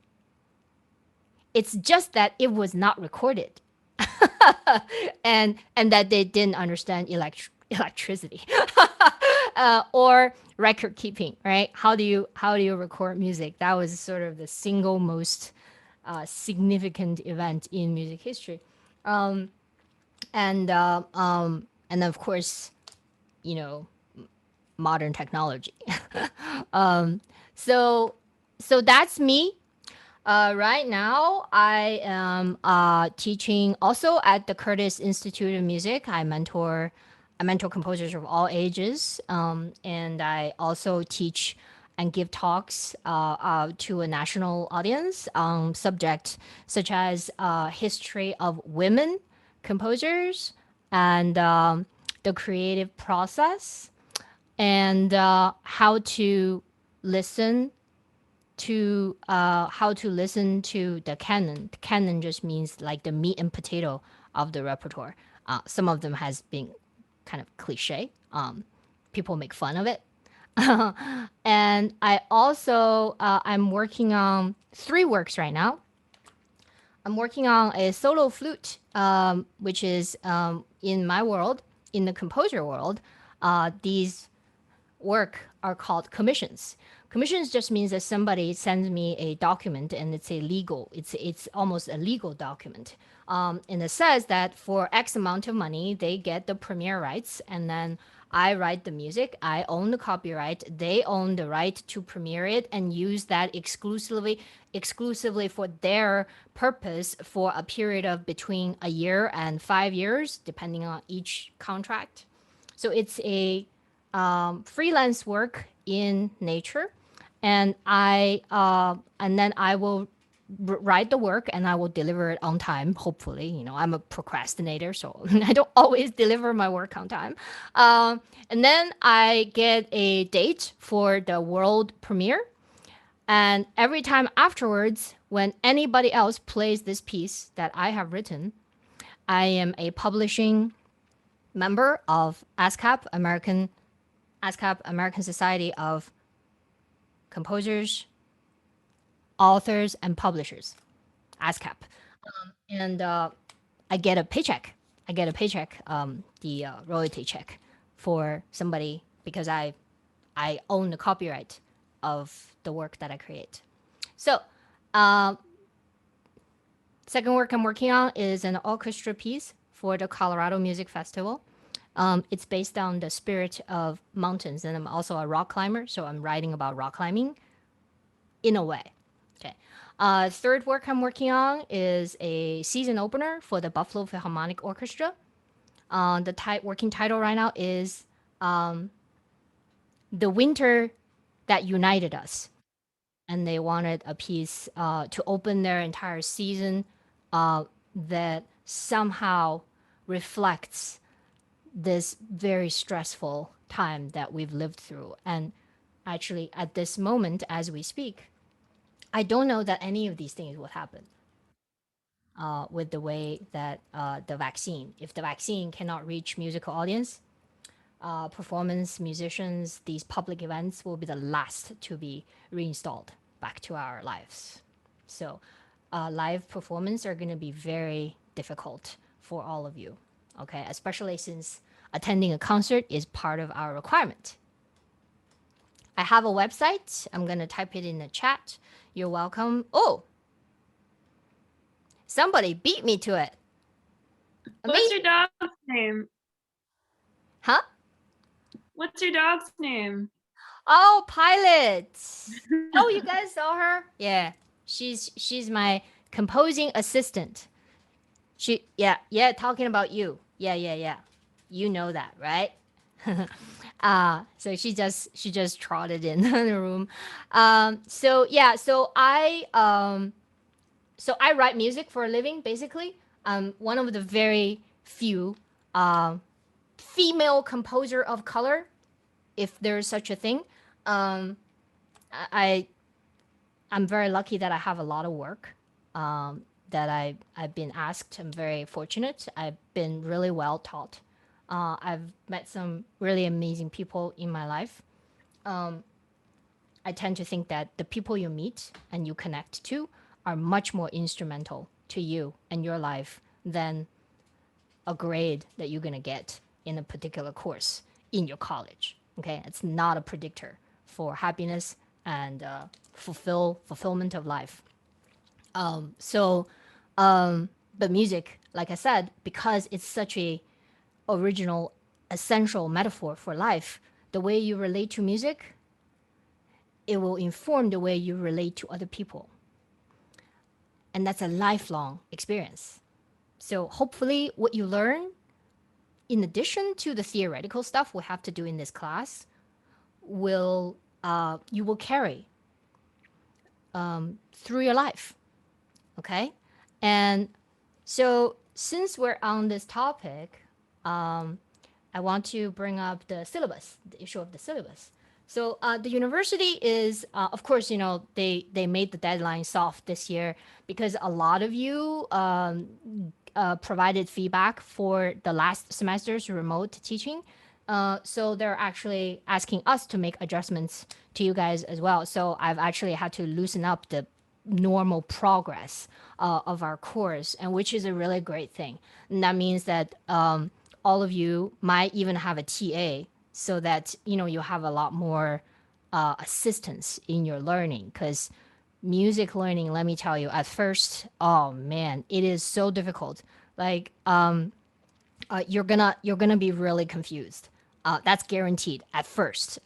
It's just that it was not recorded. and that they didn't understand electricity or record keeping, right? How do you record music? That was sort of the single most significant event in music history. And then of course, modern technology. So that's me. Right now, I am teaching also at the Curtis Institute of Music. I mentor composers of all ages, and I also teach and give talks to a national audience on subjects such as history of women composers, and the creative process, and how to listen to the canon. Canon just means like the meat and potato of the repertoire. Some of them has been kind of cliche. People make fun of it. And I also I'm working on 3 works right now. I'm working on a solo flute, which is in my world, in the composer world. These work are called commissions. Commissions just means that somebody sends me a document and it's almost a legal document. And it says that for X amount of money, they get the premiere rights, and then I write the music, I own the copyright, they own the right to premiere it and use that exclusively for their purpose for a period of between a year and 5 years, depending on each contract. So it's a freelance work in nature, and then I will write the work and I will deliver it on time. Hopefully, I'm a procrastinator, so I don't always deliver my work on time. And then I get a date for the world premiere, and every time afterwards, when anybody else plays this piece that I have written, I am a publishing member of ASCAP, American Society of Composers, Authors, and Publishers, ASCAP. And I get a paycheck. The royalty check for somebody, because I own the copyright of the work that I create. So second work I'm working on is an orchestra piece for the Colorado Music Festival. It's based on the spirit of mountains, and I'm also a rock climber, so I'm writing about rock climbing in a way. Okay. Third work I'm working on is a season opener for the Buffalo Philharmonic Orchestra. The working title right now is The Winter That United Us. And they wanted a piece to open their entire season that somehow reflects this very stressful time that we've lived through. And actually, at this moment, as we speak, I don't know that any of these things will happen with the way that if the vaccine cannot reach musical audience, performance, musicians, these public events will be the last to be reinstalled back to our lives. So live performance are going to be very difficult for all of you, okay? Especially since attending a concert is part of our requirement. I have a website. I'm going to type it in the chat. You're welcome. Oh, somebody beat me to it. What's your dog's name? Huh? What's your dog's name? Oh, Pilot. Oh, you guys saw her? Yeah. She's my composing assistant. Yeah, talking about you. Yeah. You know that, right? So she just trotted in the room. So I write music for a living, basically. I'm one of the very few female composer of color, if there's such a thing. I'm very lucky that I have a lot of work that I've been asked. I'm very fortunate. I've been really well taught. I've met some really amazing people in my life. I tend to think that the people you meet and you connect to are much more instrumental to you and your life than a grade that you're going to get in a particular course in your college. Okay, it's not a predictor for happiness and fulfillment of life. But music, like I said, because it's such a original, essential metaphor for life, the way you relate to music, it will inform the way you relate to other people. And that's a lifelong experience. So hopefully what you learn, in addition to the theoretical stuff we have to do in this class, you will carry through your life. Okay? And so since we're on this topic, I want to bring up the syllabus, the issue of the syllabus. So the university is, of course, they made the deadline soft this year because a lot of you provided feedback for the last semester's remote teaching. So they're actually asking us to make adjustments to you guys as well. So I've actually had to loosen up the normal progress of our course, and which is a really great thing. And that means that all of you might even have a TA so that you have a lot more assistance in your learning, because music learning, let me tell you, at first, oh man, it is so difficult. Like you're gonna be really confused. That's guaranteed at first,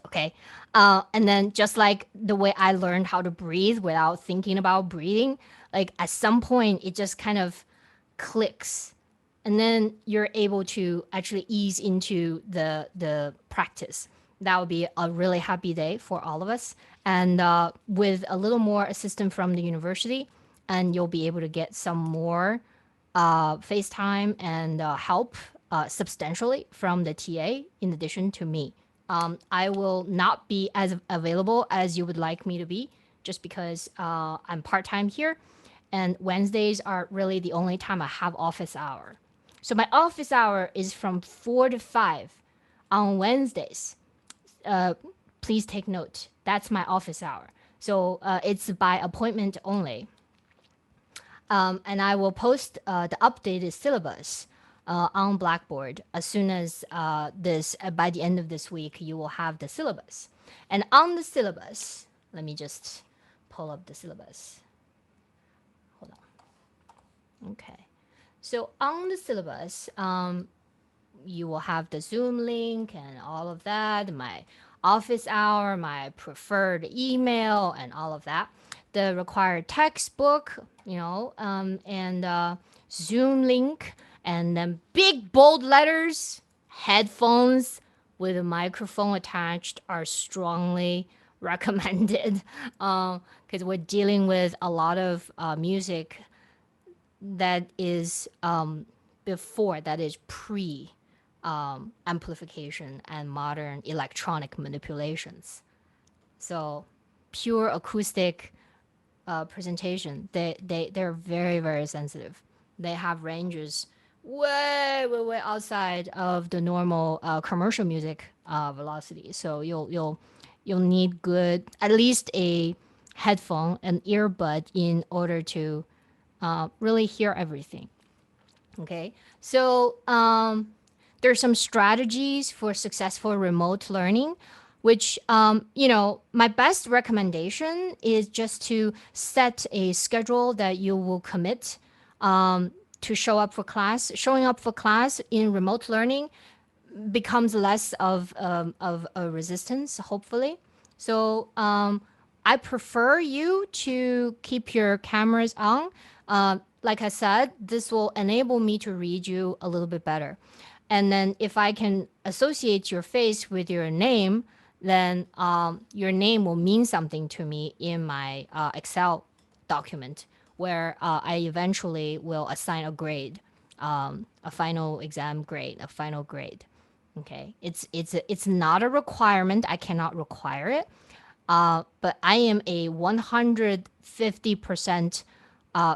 okay? And then just like the way I learned how to breathe without thinking about breathing, like at some point it just kind of clicks, and then you're able to actually ease into the practice. That would be a really happy day for all of us. And with a little more assistance from the university, and you'll be able to get some more FaceTime and help substantially from the TA in addition to me. I will not be as available as you would like me to be, just because I'm part-time here, and Wednesdays are really the only time I have office hour. So my office hour is from 4 to 5 on Wednesdays. Please take note. That's my office hour. So it's by appointment only. And I will post the updated syllabus on Blackboard as soon as by the end of this week, you will have the syllabus. And on the syllabus, let me just pull up the syllabus. Hold on. Okay. So on the syllabus, you will have the Zoom link and all of that, my office hour, my preferred email, and all of that. The required textbook, and Zoom link, and then big bold letters, headphones with a microphone attached are strongly recommended, because we're dealing with a lot of music that is pre amplification and modern electronic manipulations. So pure acoustic presentation, they're very, very sensitive. They have ranges way outside of the normal commercial music velocity. So you'll need good, at least a headphone, an earbud, in order to really hear everything. Okay, so there's some strategies for successful remote learning, which, my best recommendation is just to set a schedule that you will commit to show up for class. Showing up for class in remote learning becomes less of a resistance, hopefully. So I prefer you to keep your cameras on. Like I said, this will enable me to read you a little bit better. And then if I can associate your face with your name, then your name will mean something to me in my Excel document, where I eventually will assign a grade, a final exam grade, a final grade. Okay, it's not a requirement. I cannot require it, but I am a 150%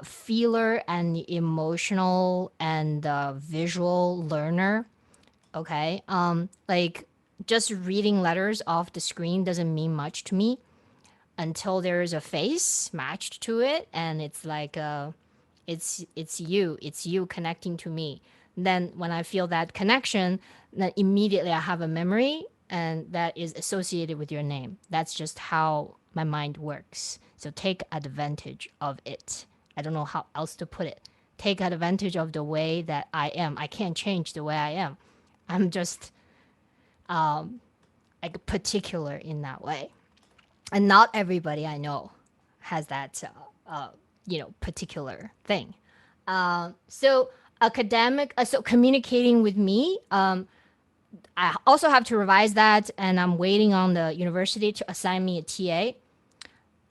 feeler and emotional and visual learner. Okay, like just reading letters off the screen doesn't mean much to me until there's a face matched to it, and it's like it's you connecting to me. Then when I feel that connection, then immediately I have a memory, and that is associated with your name. That's just how my mind works. So take advantage of it. I don't know how else to put it. Take advantage of the way that I am. I can't change the way I am. I'm just like particular in that way. And not everybody I know has that, particular thing. So communicating with me, I also have to revise that, and I'm waiting on the university to assign me a TA.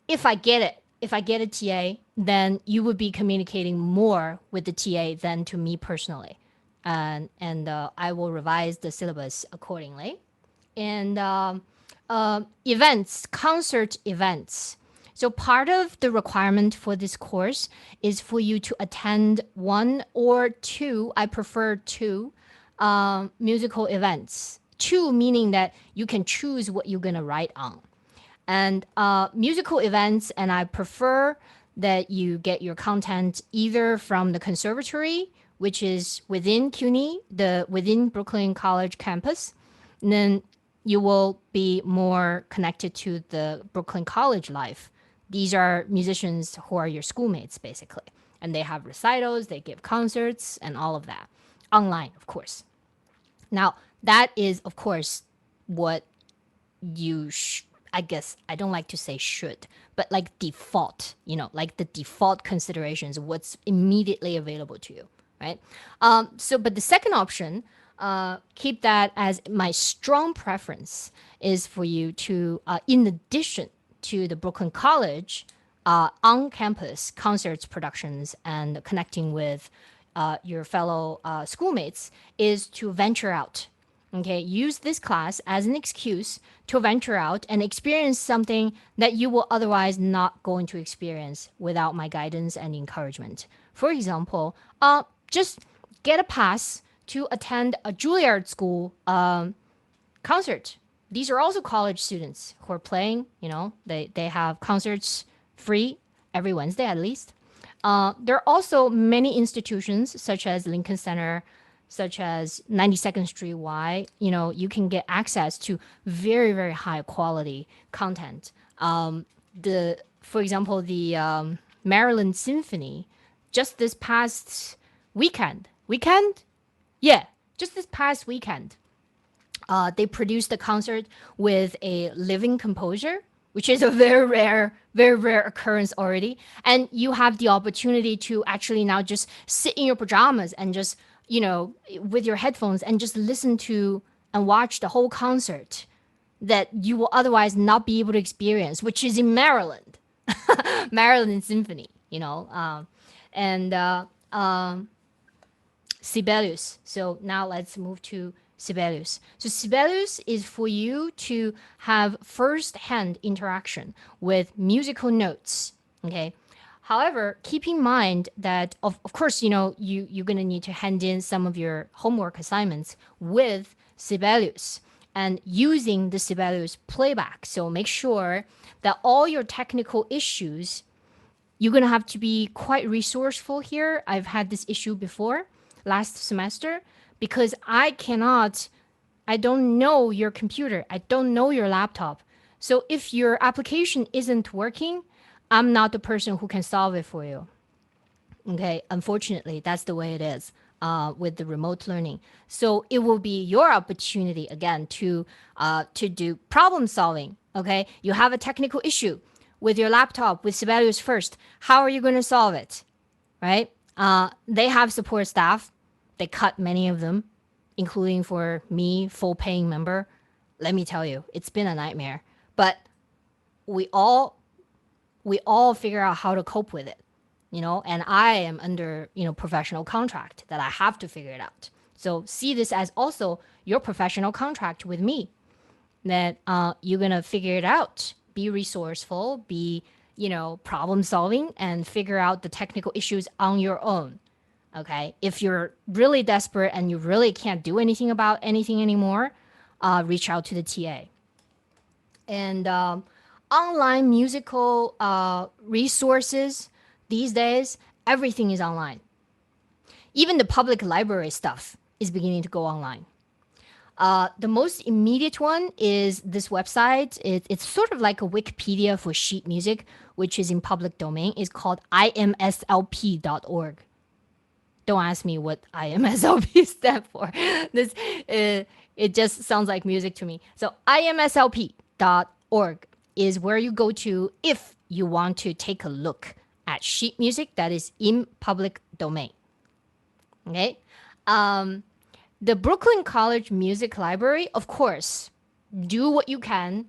If I get a TA, then you would be communicating more with the TA than to me personally. and I will revise the syllabus accordingly. And events, concert events. So part of the requirement for this course is for you to attend 1 or 2, I prefer 2, musical events. 2 meaning that you can choose what you're gonna write on. And musical events, and I prefer that you get your content either from the conservatory, which is within CUNY, within Brooklyn College campus, and then you will be more connected to the Brooklyn College life. These are musicians who are your schoolmates, basically. And they have recitals, they give concerts, and all of that. Online, of course. Now, that is, of course, what you I guess I don't like to say should, but like default, like the default considerations, what's immediately available to you, right? But the second option, keep that as my strong preference, is for you to, in addition to the Brooklyn College on-campus concerts, productions, and connecting with your fellow schoolmates, is to venture out. Okay, use this class as an excuse to venture out and experience something that you will otherwise not going to experience without my guidance and encouragement. For example, just get a pass to attend a Juilliard School concert. These are also college students who are playing, they have concerts free every Wednesday at least. There are also many institutions such as Lincoln Center, such as 92nd Street Y, you can get access to very, very high quality content. For example, the Maryland Symphony, just this past weekend, just this past weekend, they produced a concert with a living composer, which is a very rare occurrence already. And you have the opportunity to actually now just sit in your pajamas and just with your headphones and just listen to and watch the whole concert that you will otherwise not be able to experience, which is in Maryland, Maryland Symphony, and Sibelius. So now let's move to Sibelius. So Sibelius is for you to have first-hand interaction with musical notes, okay? However, keep in mind that, of course, you're going to need to hand in some of your homework assignments with Sibelius and using the Sibelius playback. So make sure that all your technical issues, you're going to have to be quite resourceful here. I've had this issue before last semester because I don't know your computer. I don't know your laptop. So if your application isn't working, I'm not the person who can solve it for you. Okay, unfortunately, that's the way it is with the remote learning. So it will be your opportunity again to do problem solving. Okay, you have a technical issue with your laptop with Sibelius First. How are you going to solve it? Right? They have support staff. They cut many of them, including for me, full paying member. Let me tell you, it's been a nightmare. But we all figure out how to cope with it, and I am under, professional contract that I have to figure it out. So see this as also your professional contract with me, that you're going to figure it out, be resourceful, be, problem solving, and figure out the technical issues on your own. Okay. If you're really desperate and you really can't do anything about anything anymore, reach out to the TA. And, online musical resources these days, everything is online. Even the public library stuff is beginning to go online. The most immediate one is this website. It's sort of like a Wikipedia for sheet music, which is in public domain. It's called imslp.org. Don't ask me what IMSLP stands for. It just sounds like music to me. So imslp.org is where you go to if you want to take a look at sheet music that is in public domain. Okay. The Brooklyn College Music Library, of course, do what you can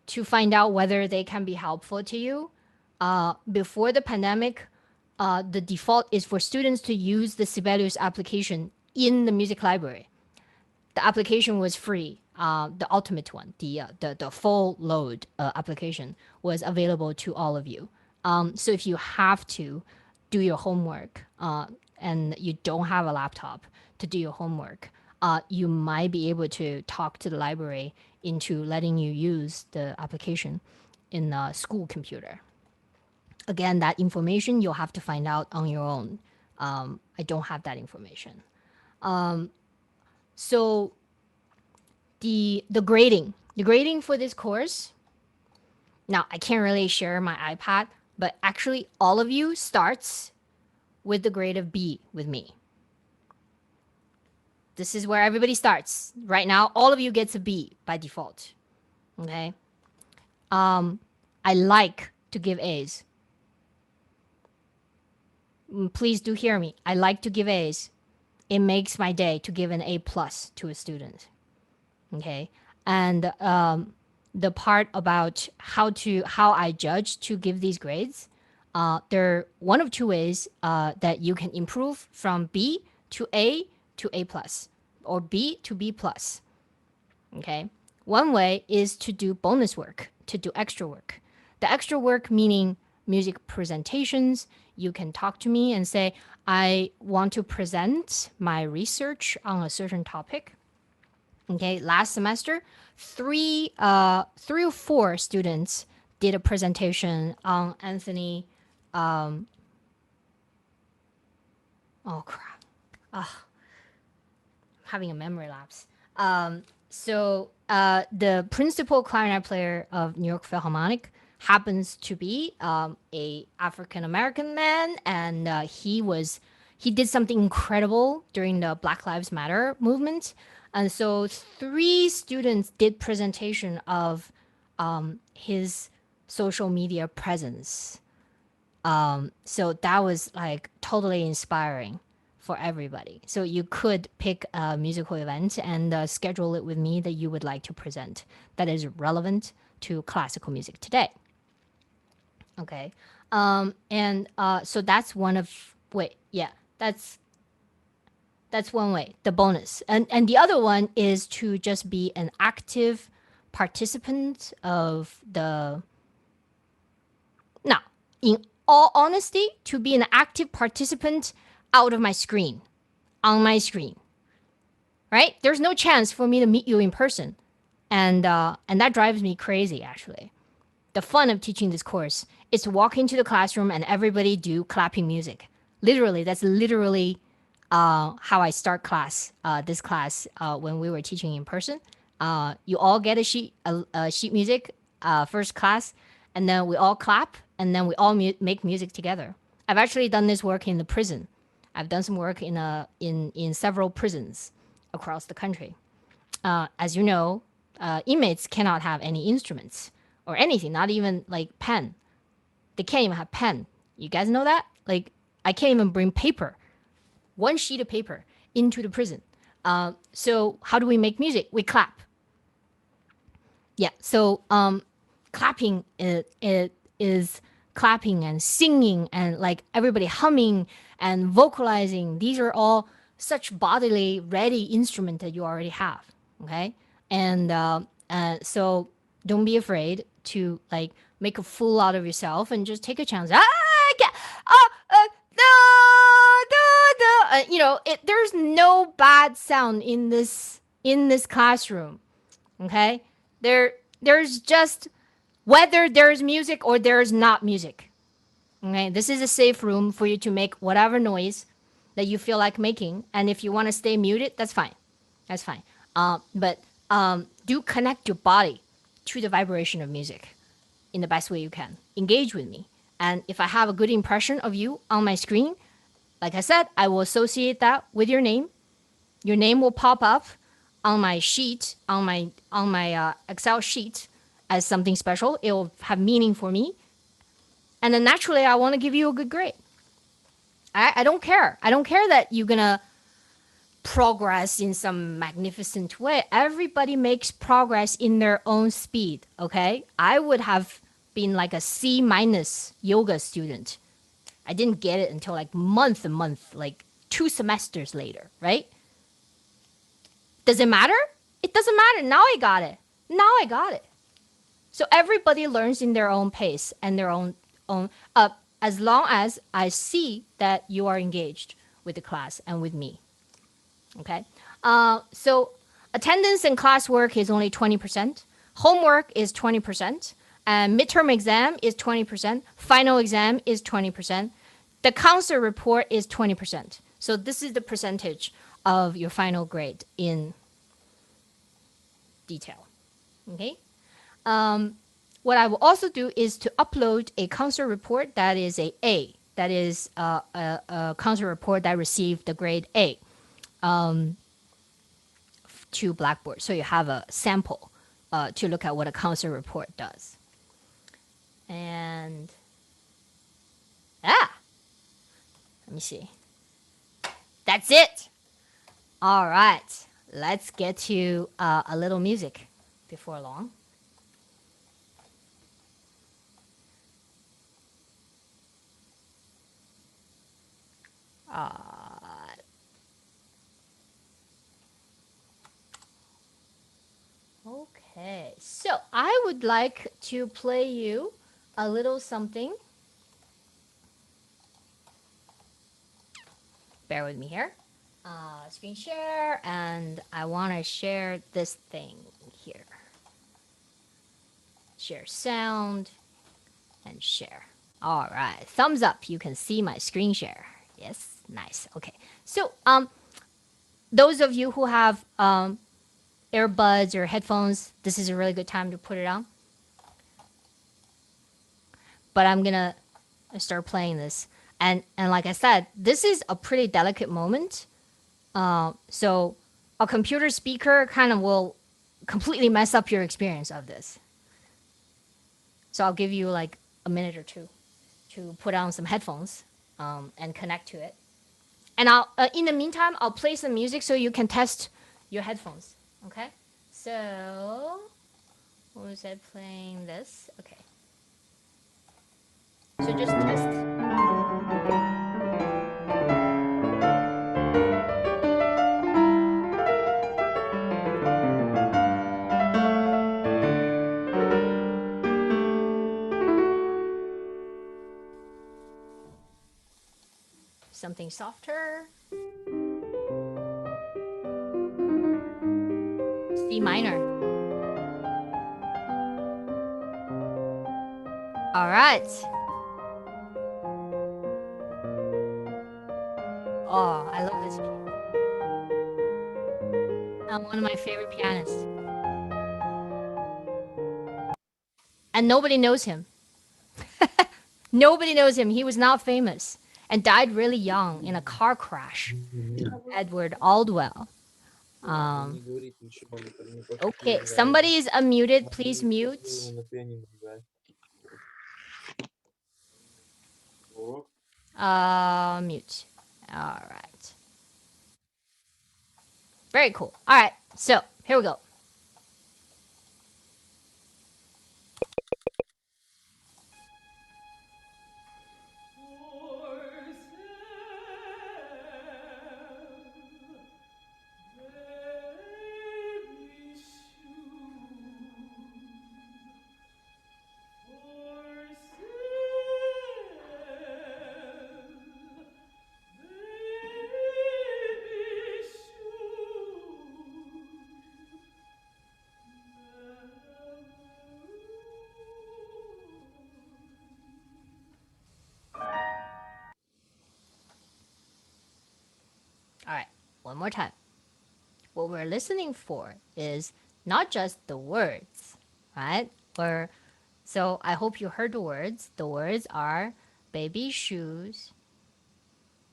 to find out whether they can be helpful to you. Before the pandemic, the default is for students to use the Sibelius application in the music library. The application was free. The ultimate one, the full load application was available to all of you. So if you have to do your homework and you don't have a laptop to do your homework, you might be able to talk to the library into letting you use the application in a school computer. Again, that information you'll have to find out on your own. I don't have that information. So the grading for this course, now I can't really share my iPad, but actually all of you starts with the grade of B with me. This is where everybody starts. Right now, all of you gets a B by default. Okay. I like to give A's. Please do hear me. I like to give A's. It makes my day to give an A+ to a student. Okay. And the part about how I judge to give these grades, there are one of two ways that you can improve from B to A to A+, or B to B+. Okay. One way is to do bonus work, to do extra work. The extra work meaning music presentations. You can talk to me and say, I want to present my research on a certain topic. Okay, last semester, three or four students did a presentation on Anthony. Oh crap! I'm having a memory lapse. So the principal clarinet player of New York Philharmonic happens to be a African American man, and he did something incredible during the Black Lives Matter movement. And so 3 students did presentation of his social media presence. So that was like totally inspiring for everybody. So you could pick a musical event and schedule it with me that you would like to present that is relevant to classical music today. Okay. So that's one of, that's one way, the bonus. And the other one is to just be an active participant of the, now, in all honesty, to be an active participant out of my screen, on my screen, right? There's no chance for me to meet you in person. And that drives me crazy, actually. The fun of teaching this course is to walk into the classroom and everybody do clapping music. Literally, that's literally how I start this class when we were teaching in person. You all get a sheet music, first class, and then we all clap, and then we all make music together. I've actually done this work in the prison. I've done some work in several prisons across the country. As you know, inmates cannot have any instruments or anything, not even like pen. They can't even have pen. You guys know that? Like, I can't even bring paper, one sheet of paper into the prison. So how do we make music? We clap. Yeah, so clapping is clapping and singing and like everybody humming and vocalizing. These are all such bodily ready instrument that you already have, okay? And so don't be afraid to like make a fool out of yourself and just take a chance. There's no bad sound in this classroom, okay? There's just whether there's music or there's not music, okay? This is a safe room for you to make whatever noise that you feel like making, and if you want to stay muted, that's fine. That's fine. But do connect your body to the vibration of music in the best way you can. Engage with me. And if I have a good impression of you on my screen, like I said, I will associate that with your name. Your name will pop up on my sheet, on my Excel sheet as something special. It will have meaning for me. And then naturally, I want to give you a good grade. I don't care. I don't care that you're going to progress in some magnificent way. Everybody makes progress in their own speed, okay? I would have been like a C- yoga student. I didn't get it until like month, like 2 semesters later, right? Does it matter? It doesn't matter. Now I got it. Now I got it. So everybody learns in their own pace and their own as long as I see that you are engaged with the class and with me. Okay. So attendance and classwork is only 20%. Homework is 20%. And midterm exam is 20%. Final exam is 20%. The concert report is 20%. So this is the percentage of your final grade in detail. Okay. What I will also do is to upload a concert report that is a A. That is a concert report that received the grade A to Blackboard. So you have a sample to look at what a concert report does. And let me see. That's it. All right. Let's get to a little music before long. Okay, so I would like to play you a little something. Bear with me here. Screen share, and I want to share this thing here. Share sound and share. All right, thumbs up. You can see my screen share. Yes, nice. Okay, so those of you who have earbuds or headphones, this is a really good time to put it on. But I'm gonna start playing this, and like I said, this is a pretty delicate moment. So a computer speaker kind of will completely mess up your experience of this. So I'll give you like a minute or two to put on some headphones and connect to it. And I'll in the meantime, I'll play some music so you can test your headphones. Okay? So what was I playing this? Okay. So just test. Something softer. C minor. All right. Oh, I love this piece. I'm one of my favorite pianists. And nobody knows him. Nobody knows him. He was not famous and died really young in a car crash. Edward Aldwell. Okay, somebody is unmuted. Please mute. Mute. All right. Very cool. All right, so here we go. All right, one more time. What we're listening for is not just the words, right? So I hope you heard the words. The words are baby shoes,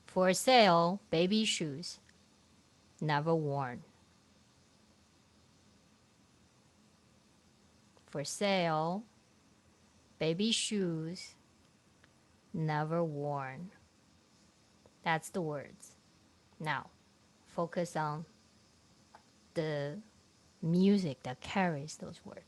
for sale, baby shoes, never worn. For sale, baby shoes, never worn. That's the words. Now, focus on the music that carries those words.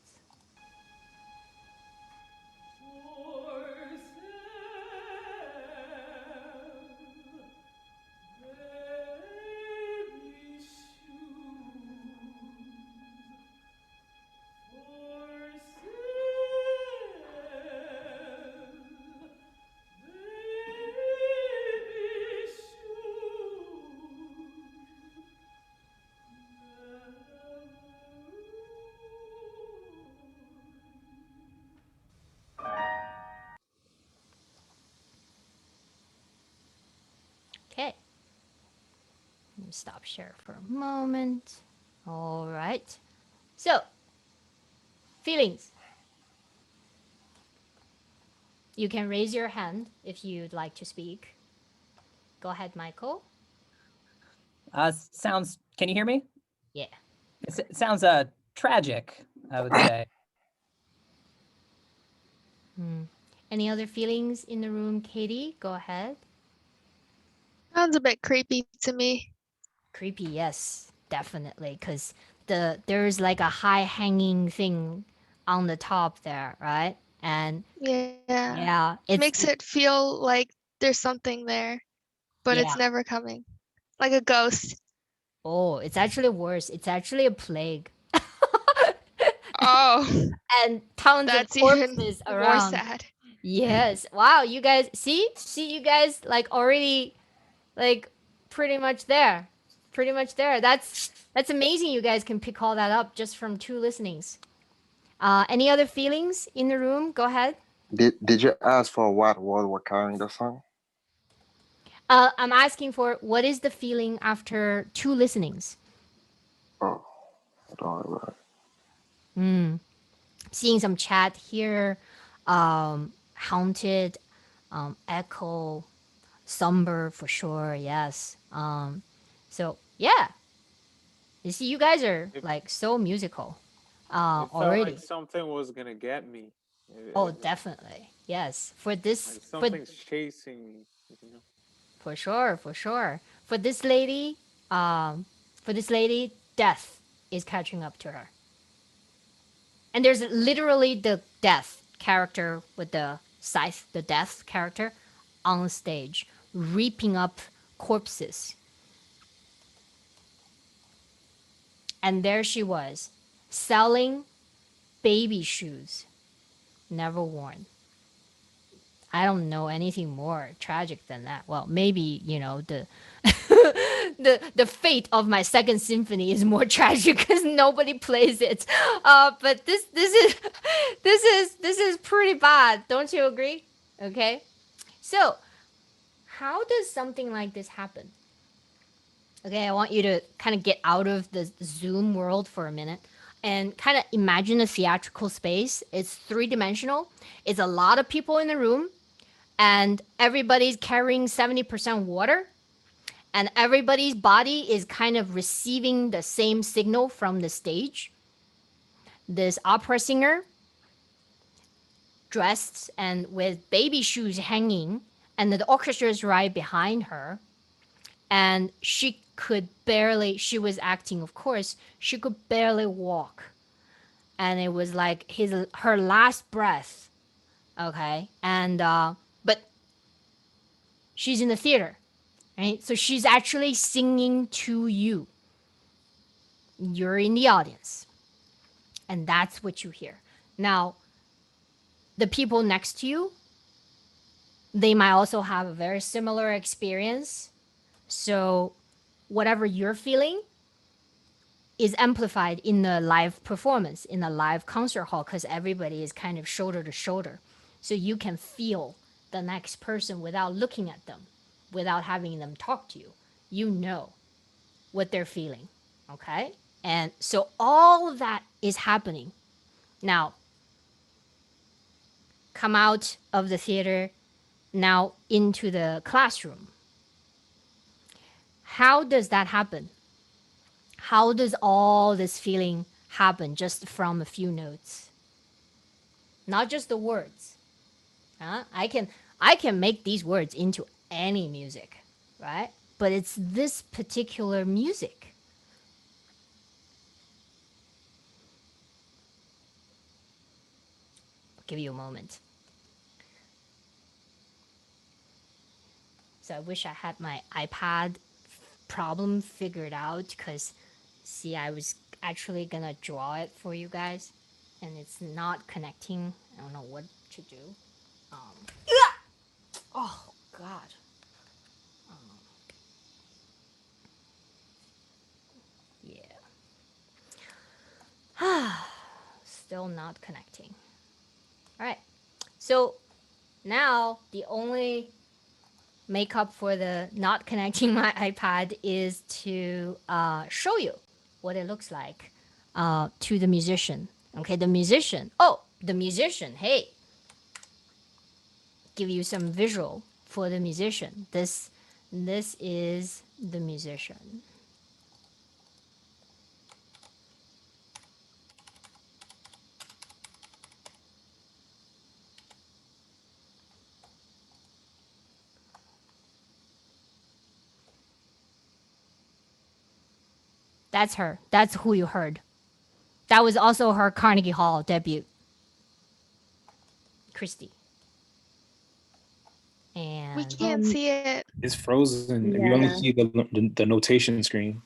stop share for a moment. All right. So, feelings. You can raise your hand if you'd like to speak. Go ahead, Michael. Sounds. Can you hear me? Yeah. It sounds tragic, I would say. Any other feelings in the room, Katie? Go ahead. Sounds a bit creepy to me. Creepy, yes, definitely, because there's like a high hanging thing on the top there, right? And yeah, Makes it feel like there's something there, but Yeah. it's never coming. Like a ghost. Oh, it's actually worse. It's actually a plague. Oh. And tons That's of even corpses more around. sad. Yes. Wow, you guys see you guys like already like pretty much there. Pretty much there. That's amazing you guys can pick all that up just from 2 listenings. Any other feelings in the room? Go ahead. Did you ask for what word were carrying the song? I'm asking for what is the feeling after 2 listenings? Oh, I don't know. Seeing some chat here. Haunted, echo, somber for sure. Yes. So yeah, you see, you guys are like so musical. It felt Already. like something was gonna get me. Oh, definitely. Yes. For this, Like for something's chasing me. You know? For sure, for sure. For this lady, death is catching up to her. And there's literally the death character with the scythe, the death character, on stage, reaping up corpses. And there she was, selling baby shoes, never worn. I don't know anything more tragic than that. Well, maybe, the the fate of my second symphony is more tragic because nobody plays it. But this is pretty bad. Don't you agree? Okay. So, how does something like this happen? Okay, I want you to kind of get out of the Zoom world for a minute and kind of imagine a theatrical space. It's 3-dimensional. It's a lot of people in the room and everybody's carrying 70% water and everybody's body is kind of receiving the same signal from the stage. This opera singer dressed and with baby shoes hanging and the orchestra is right behind her and she was acting, of course, she could barely walk and it was like her last breath. Okay. And but she's in the theater, right? So she's actually singing to you. You're in the audience. And that's what you hear. Now, the people next to you, they might also have a very similar experience. So whatever you're feeling is amplified in the live performance, in the live concert hall, because everybody is kind of shoulder to shoulder. So you can feel the next person without looking at them, without having them talk to you. You know what they're feeling, okay? And so all of that is happening. Now, come out of the theater, now into the classroom. How does that happen? How does all this feeling happen just from a few notes? Not just the words. I can make these words into any music, right? But it's this particular music. I'll give you a moment. So I wish I had my iPad problem figured out because, see, I was actually gonna draw it for you guys and it's not connecting. I don't know what to do. Oh, God. Yeah. Still not connecting. All right. So now the only make up for the not connecting my iPad is to show you what it looks like to the musician. Okay, the musician. Oh, the musician. Hey, give you some visual for the musician. This is the musician. That's her. That's who you heard. That was also her Carnegie Hall debut. Christy. And We can't see it. It's frozen. You only see the notation screen.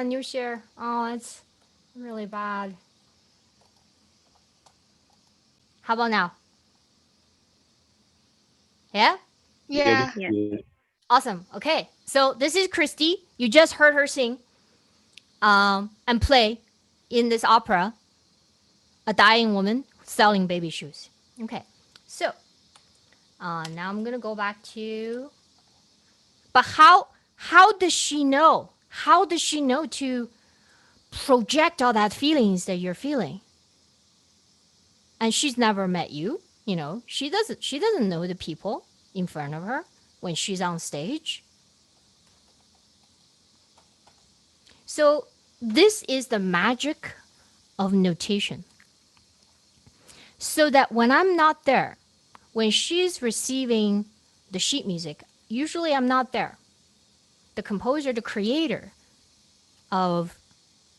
new share. Oh, it's really bad. How about now? Yeah? Yeah. Awesome. Okay. So this is Christy. You just heard her sing and play in this opera, A Dying Woman Selling Baby Shoes. Okay. So now I'm going to go back to, but how does she know? How does she know to project all that feelings that you're feeling? And she's never met you, you know. She doesn't know the people in front of her when she's on stage. So this is the magic of notation. So that when I'm not there, when she's receiving the sheet music, usually I'm not there. The composer, the creator of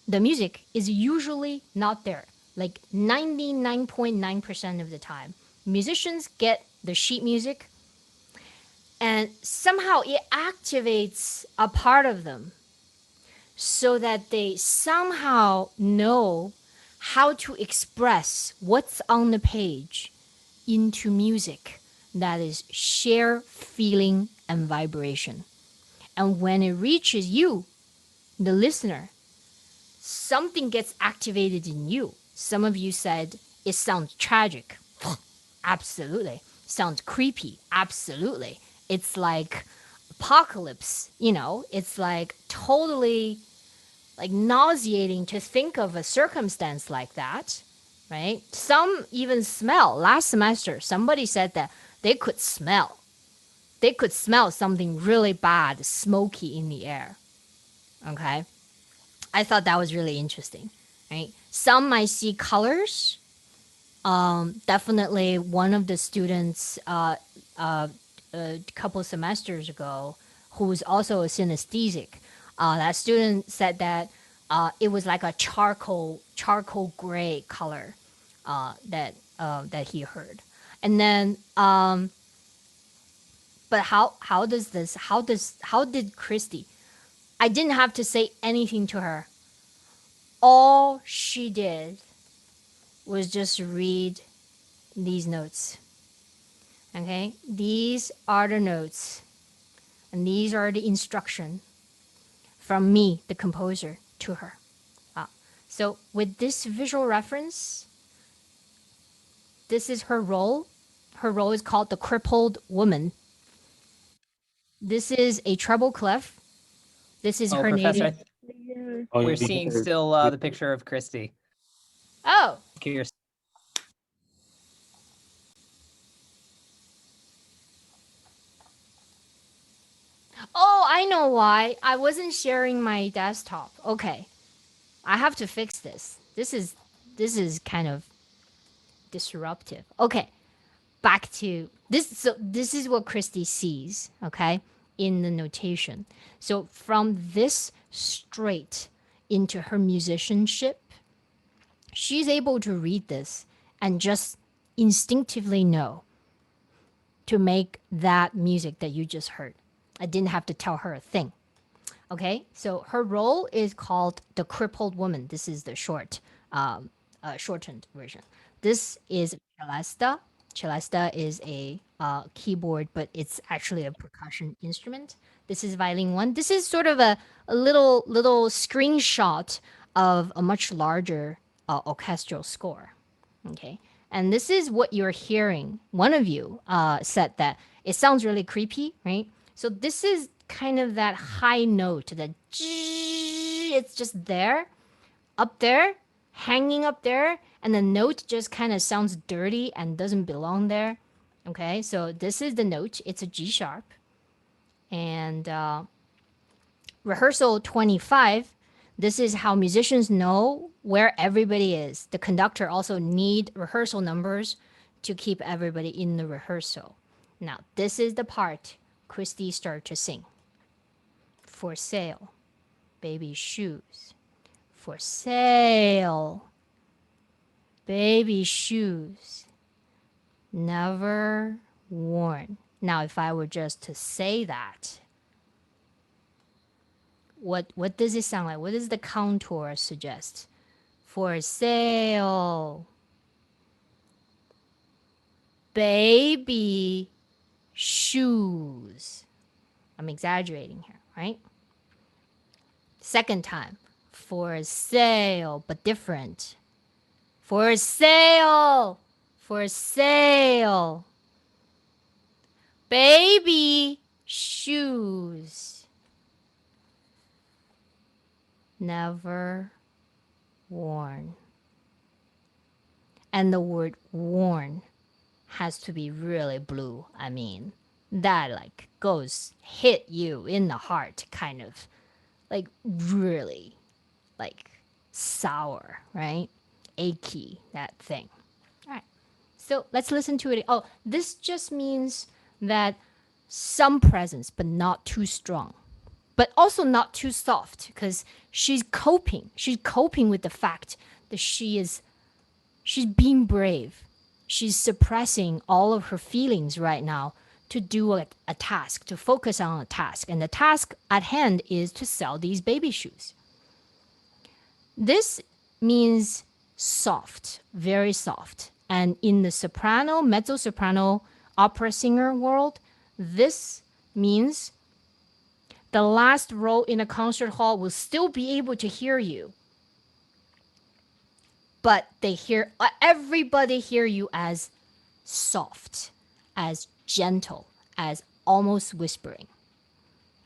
the music is usually not there. Like 99.9% of the time. Musicians get the sheet music and somehow it activates a part of them so that they somehow know how to express what's on the page into music that is sheer feeling and vibration. And when it reaches you, the listener, something gets activated in you. Some of you said it sounds tragic. Absolutely. Sounds creepy. Absolutely. It's like apocalypse, you know, it's like totally like nauseating to think of a circumstance like that, right? Some even smell. Last semester, somebody said that they could smell something really bad, smoky in the air. Okay. I thought that was really interesting, right? Some might see colors. Definitely one of the students a couple semesters ago who was also a synesthetic, that student said that it was like a charcoal gray color that he heard. And then but how did Christy, I didn't have to say anything to her. All she did was just read these notes. Okay? These are the notes. And these are the instruction from me, the composer, to her. So with this visual reference, this is her role. Her role is called the crippled woman. This is a treble clef. This is her Professor, native. we're seeing still the picture of Christy. Oh. Here's Oh, I know why. I wasn't sharing my desktop. Okay. I have to fix this. This is kind of disruptive. Okay. Back to this. So this is what Christy sees, okay, in the notation. So from this straight into her musicianship, she's able to read this and just instinctively know to make that music that you just heard. I didn't have to tell her a thing. Okay, so her role is called the crippled woman. This is the shortened version. This is celesta. Celesta is a keyboard, but it's actually a percussion instrument. This is violin 1. This is sort of a little screenshot of a much larger orchestral score. Okay, And this is what you're hearing. One of you said that it sounds really creepy, right? So this is kind of that high note, that it's just there, up there, hanging up there, and the note just kind of sounds dirty and doesn't belong there. Okay, so this is the note. It's a G sharp. And rehearsal 25, this is how musicians know where everybody is. The conductor also need rehearsal numbers to keep everybody in the rehearsal. Now, this is the part Christy started to sing. For sale, baby shoes. For sale, baby shoes. Never worn. Now, if I were just to say that, what does it sound like? What does the contour suggest? For sale, baby shoes. I'm exaggerating here, right? Second time, for sale, but different. For sale, for sale, baby shoes. Never worn. And the word worn has to be really blue. I mean, that like hit you in the heart, kind of like really like sour, right? Achy, that thing. All right. So let's listen to it. Oh, this just means that some presence, but not too strong. But also not too soft, because she's coping. She's coping with the fact that she's being brave. She's suppressing all of her feelings right now to do a task, to focus on a task. And the task at hand is to sell these baby shoes. This means soft, very soft. And in the soprano, mezzo-soprano, opera singer world, this means the last row in a concert hall will still be able to hear you. But everybody hear you as soft, as gentle, as almost whispering.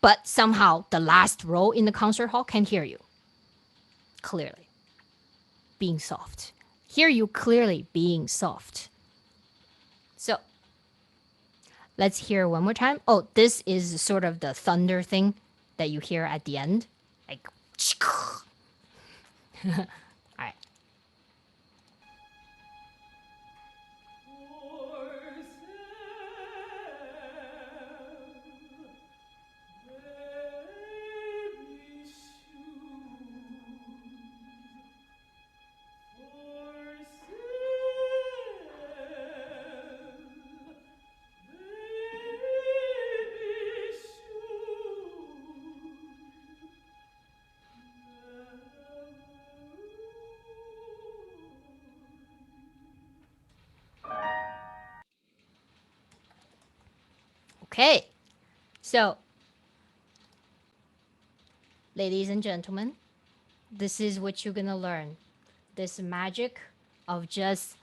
But somehow the last row in the concert hall can hear you clearly, being soft. Hear you clearly being soft. So let's hear one more time. Oh, this is sort of the thunder thing that you hear at the end. Like, all right. Okay, so ladies and gentlemen, this is what you're gonna learn. This magic of just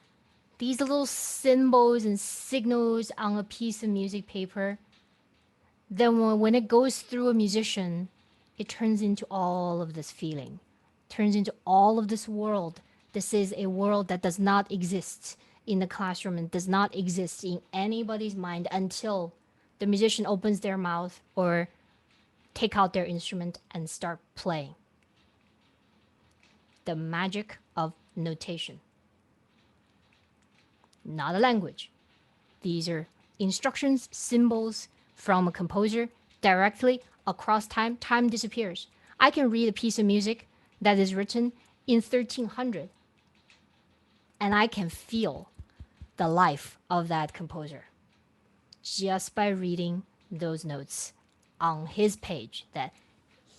these little symbols and signals on a piece of music paper. Then when it goes through a musician, it turns into all of this feeling, turns into all of this world. This is a world that does not exist in the classroom and does not exist in anybody's mind until the musician opens their mouth or take out their instrument and start playing. The magic of notation. Not a language. These are instructions, symbols from a composer directly across time. Time disappears. I can read a piece of music that is written in 1300 and I can feel the life of that composer just by reading those notes on his page that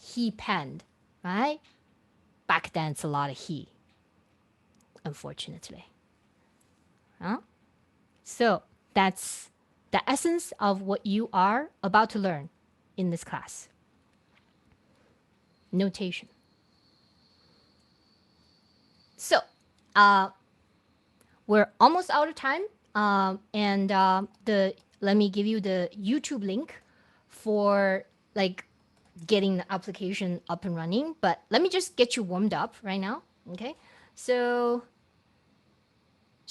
he penned, right? Back then, it's a lot of he, unfortunately. Huh? So that's the essence of what you are about to learn in this class. Notation. So, we're almost out of time. And let me give you the YouTube link for like getting the application up and running. But let me just get you warmed up right now. Okay. So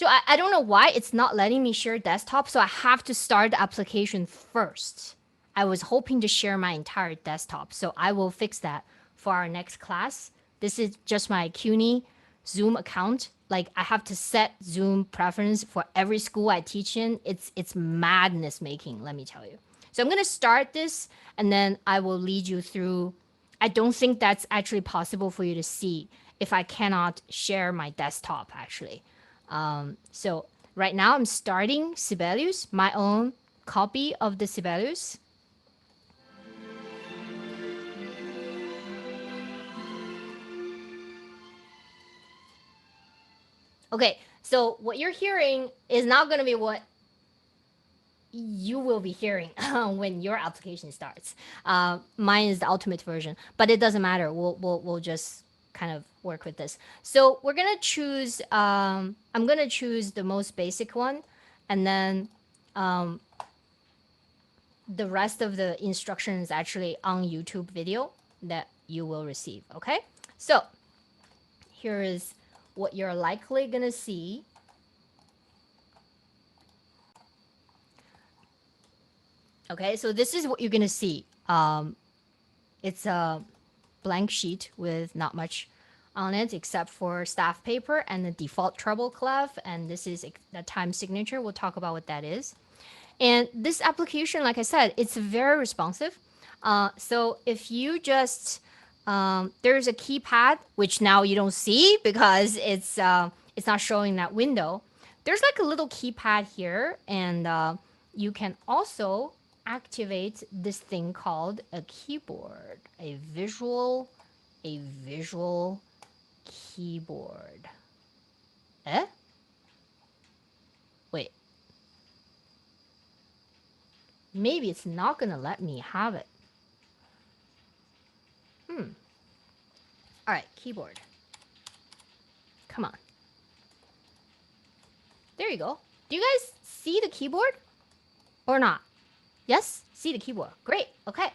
I don't know why it's not letting me share desktop. So I have to start the application first. I was hoping to share my entire desktop. So I will fix that for our next class. This is just my CUNY Zoom account. Like I have to set Zoom preference for every school I teach in. It's madness making, let me tell you. So I'm going to start this and then I will lead you through. I don't think that's actually possible for you to see if I cannot share my desktop actually. So right now I'm starting Sibelius, my own copy of the Sibelius. Okay, so what you're hearing is not going to be what you will be hearing when your application starts. Mine is the ultimate version, but it doesn't matter. We'll just kind of work with this. So we're gonna choose. I'm gonna choose the most basic one, and then the rest of the instructions actually on YouTube video that you will receive. Okay, so here is what you're likely gonna see. Okay, so this is what you're gonna see. It's a blank sheet with not much on it except for staff paper and the default treble clef, and this is the time signature. We'll talk about what that is. And this application, like I said, it's very responsive. So if you just there's a keypad, which now you don't see because it's not showing that window. There's like a little keypad here, and you can also activate this thing called a keyboard, a visual keyboard. Wait. Maybe it's not gonna let me have it. All right, keyboard. Come on. There you go. Do you guys see the keyboard or not? Yes? See the keyboard. Great. Okay.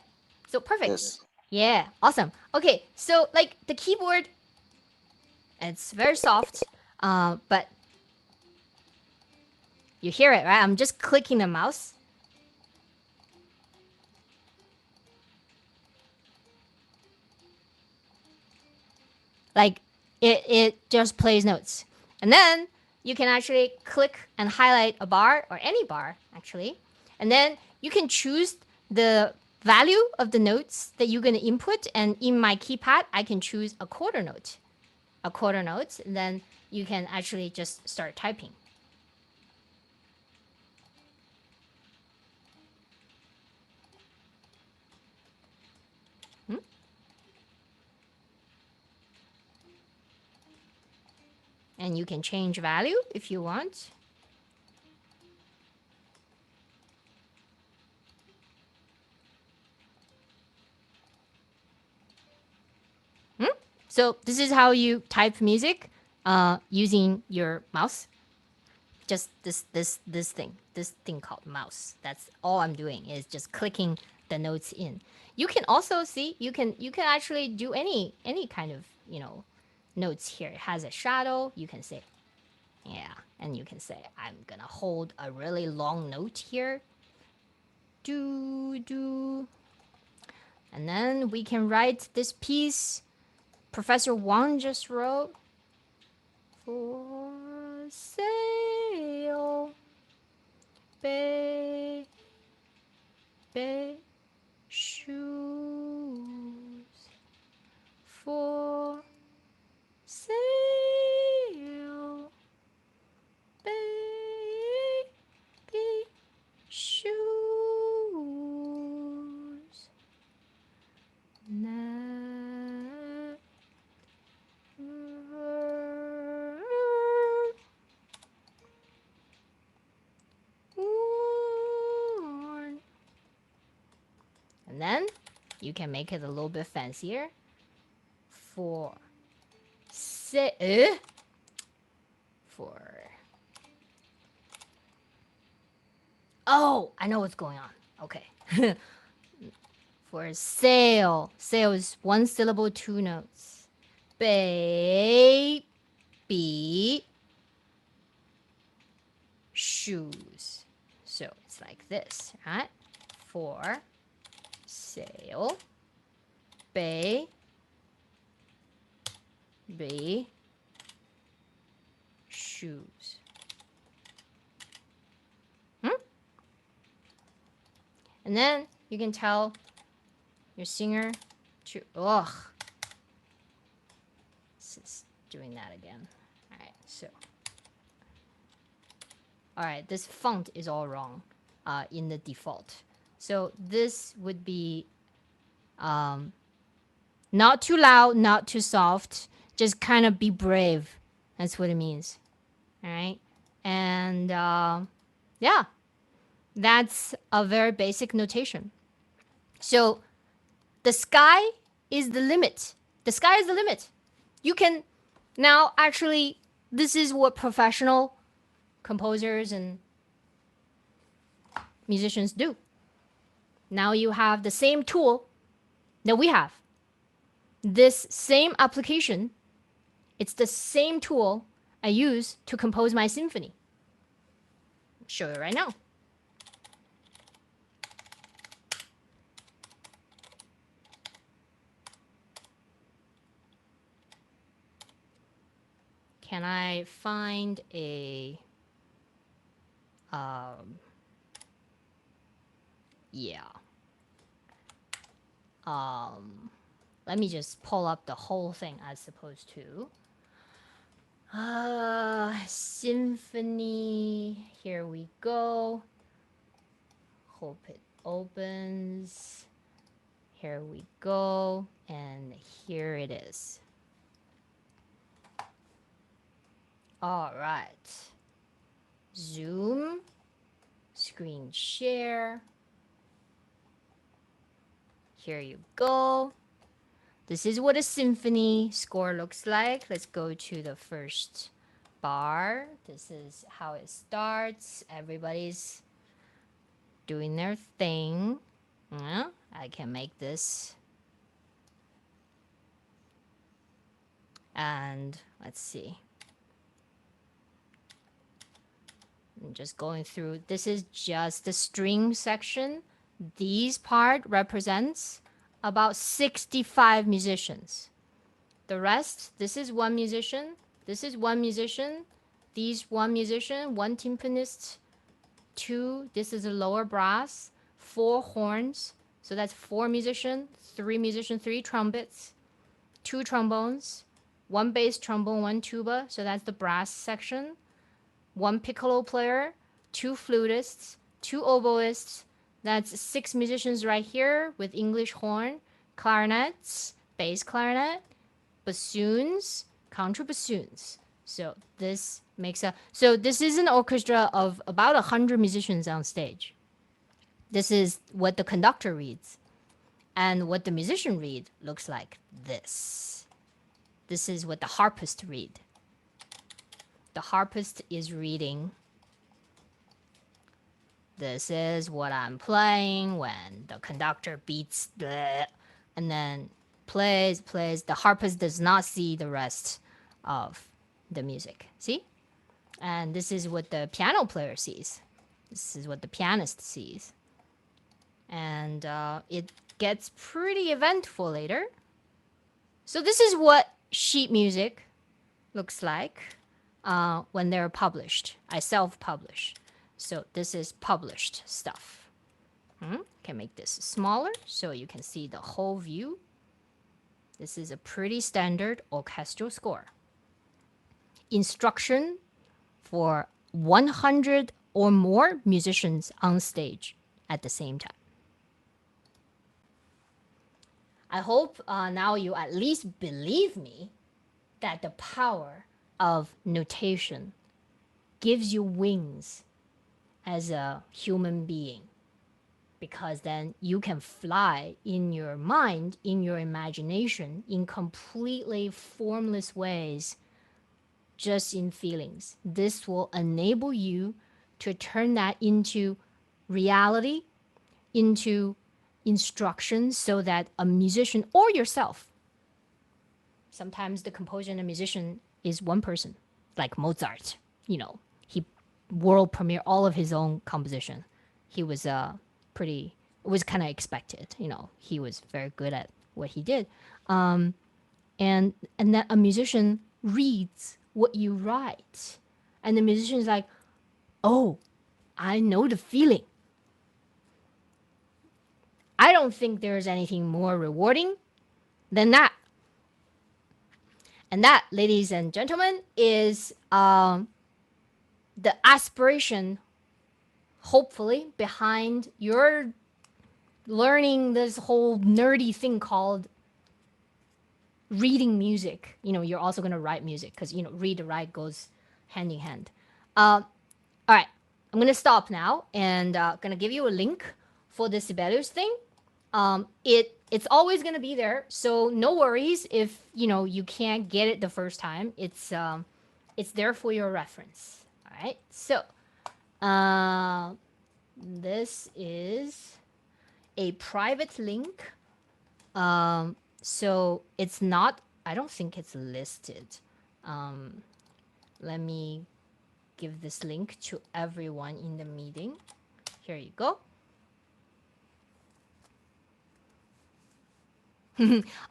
So perfect. Yes. Yeah. Awesome. Okay. So like the keyboard, it's very soft, but you hear it, right? I'm just clicking the mouse. Like it just plays notes. And then you can actually click and highlight a bar or any bar actually. And then you can choose the value of the notes that you're going to input. And in my keypad, I can choose a quarter note. And then you can actually just start typing. And you can change value if you want. So this is how you type music using your mouse. Just this thing called mouse. That's all I'm doing is just clicking the notes in. You can also see you can actually do any kind of notes here. It has a shadow. You can say, yeah, and you can say I'm gonna hold a really long note here. Do. And then we can write this piece Professor Wang just wrote. For sale, shoes. For sale, baby shoes. And then you can make it a little bit fancier. For Oh, I know what's going on. Okay. For sail, sail is one syllable, two notes. Baby shoes. So it's like this, right? For sail, baby shoes. And then you can tell your singer to, this is doing that again. All right, so. All right, this font is all wrong in the default. So this would be not too loud, not too soft, just kind of be brave. That's what it means. All right. And yeah, that's a very basic notation. So the sky is the limit. The sky is the limit. You can now actually, this is what professional composers and musicians do. Now you have the same tool that we have. This same application, it's the same tool I use to compose my symphony. I'll show you right now. Can I find a yeah. Let me just pull up the whole thing as supposed to. Symphony. Here we go. Hope it opens. Here we go. And here it is. All right. Zoom. Screen share. Here you go. This is what a symphony score looks like. Let's go to the first bar. This is how it starts. Everybody's doing their thing. I can make this. And let's see. I'm just going through. This is just the string section. These part represents about 65 musicians. The rest, this is one musician. This is one musician. These one musician, one timpanist, two, this is a lower brass, 4 horns. So that's 4 musicians, 3 musicians, 3 trumpets, 2 trombones, 1 bass trombone, 1 tuba. So that's the brass section. 1 piccolo player, 2 flutists, 2 oboists. That's 6 musicians right here with English horn, clarinets, bass clarinet, bassoons, contrabassoons. So this makes a, so this is an orchestra of about 100 musicians on stage. This is what the conductor reads. And what the musician read looks like this. This is what the harpist read. The harpist is reading. This is what I'm playing when the conductor beats the, and then plays. The harpist does not see the rest of the music. See? And this is what the piano player sees. This is what the pianist sees. And it gets pretty eventful later. So this is what sheet music looks like when they're published. I self-publish. So this is published stuff. Can make this smaller so you can see the whole view. This is a pretty standard orchestral score. Instruction for 100 or more musicians on stage at the same time. I hope now you at least believe me that the power of notation gives you wings as a human being, because then you can fly in your mind, in your imagination, in completely formless ways, just in feelings. This will enable you to turn that into reality into instructions so that a musician or yourself, sometimes the composer and the musician is one person, like Mozart, he world premiere all of his own composition. He was it was kind of expected, he was very good at what he did. And that a musician reads what you write, and the musician is like, oh, I know the feeling. I don't think there's anything more rewarding than that. And that, ladies and gentlemen, is the aspiration, hopefully, behind your learning this whole nerdy thing called reading music. You're also going to write music because, read and write goes hand in hand. All right, I'm going to stop now and going to give you a link for the Sibelius thing. It's always going to be there, so no worries if you can't get it the first time. It's there for your reference. All right, so this is a private link, so it's not, I don't think it's listed. Let me give this link to everyone in the meeting. Here you go.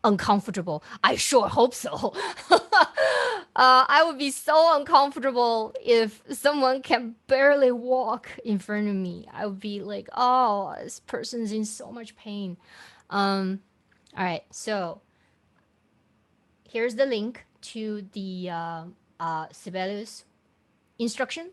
Uncomfortable. I sure hope so. I would be so uncomfortable if someone can barely walk in front of me. I would be like, oh, this person's in so much pain. All right, so here's the link to the Sibelius instruction,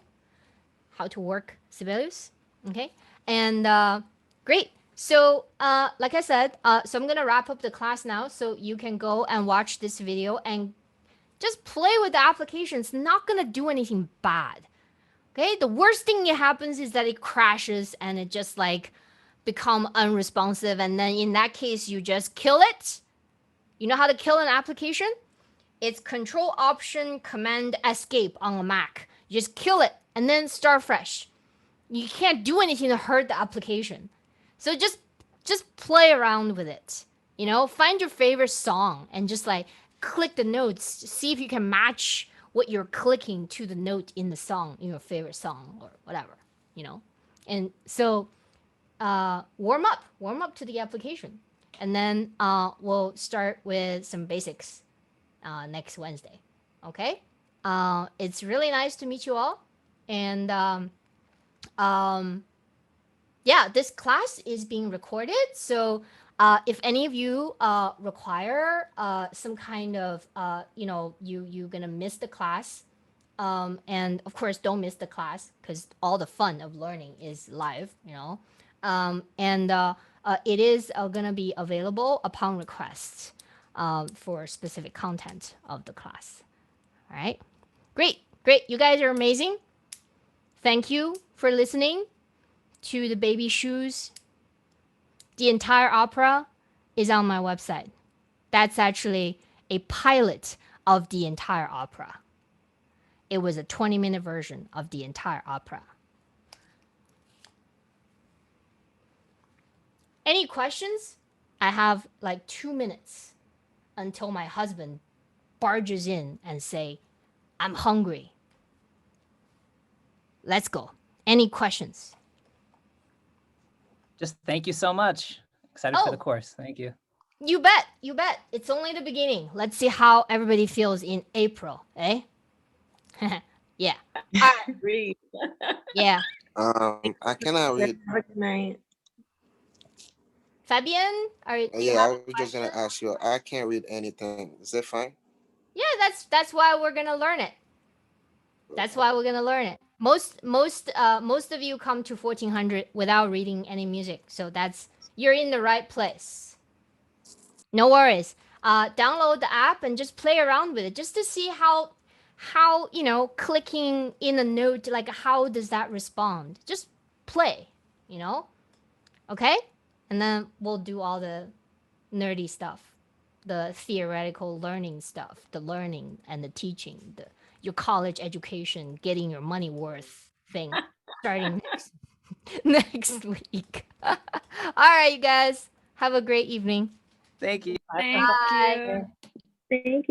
how to work Sibelius. Okay, and great. So like I said, so I'm going to wrap up the class now so you can go and watch this video and just play with the application. It's not going to do anything bad. Okay, the worst thing that happens is that it crashes and it just like become unresponsive, and then in that case you just kill it. You know how to kill an application? It's Control Option Command Escape on a Mac. You just kill it and then start fresh. You can't do anything to hurt the application. So just play around with it. Find your favorite song and just like click the notes. See if you can match what you're clicking to the note in the song, in your favorite song or whatever, And so warm up to the application. And then we'll start with some basics next Wednesday. Okay? It's really nice to meet you all. And yeah, this class is being recorded. So if any of you require some kind of, you're going to miss the class. And of course, don't miss the class because all the fun of learning is live, and it is going to be available upon request for specific content of the class. All right. Great. You guys are amazing. Thank you for listening to the Baby Shoes. The entire opera is on my website. That's actually a pilot of the entire opera. It was a 20-minute version of the entire opera. Any questions? I have like 2 minutes until my husband barges in and say, I'm hungry. Let's go. Any questions? Just thank you so much. Excited for the course. Thank you. You bet. It's only the beginning. Let's see how everybody feels in April, eh? Yeah. Read. Yeah. I cannot read. Have a good night. Fabian, Yeah, I was just gonna ask you. I can't read anything. Is that fine? Yeah, that's why we're gonna learn it. Most of you come to 1400 without reading any music, so you're in the right place. No worries. Download the app and just play around with it, just to see how clicking in a note, like how does that respond? Just play, okay? And then we'll do all the nerdy stuff, the theoretical learning stuff, the learning and the teaching, your college education, getting your money worth thing starting next. next week. All right, you guys. Have a great evening. Thank you. Thank Bye. you. Thank you.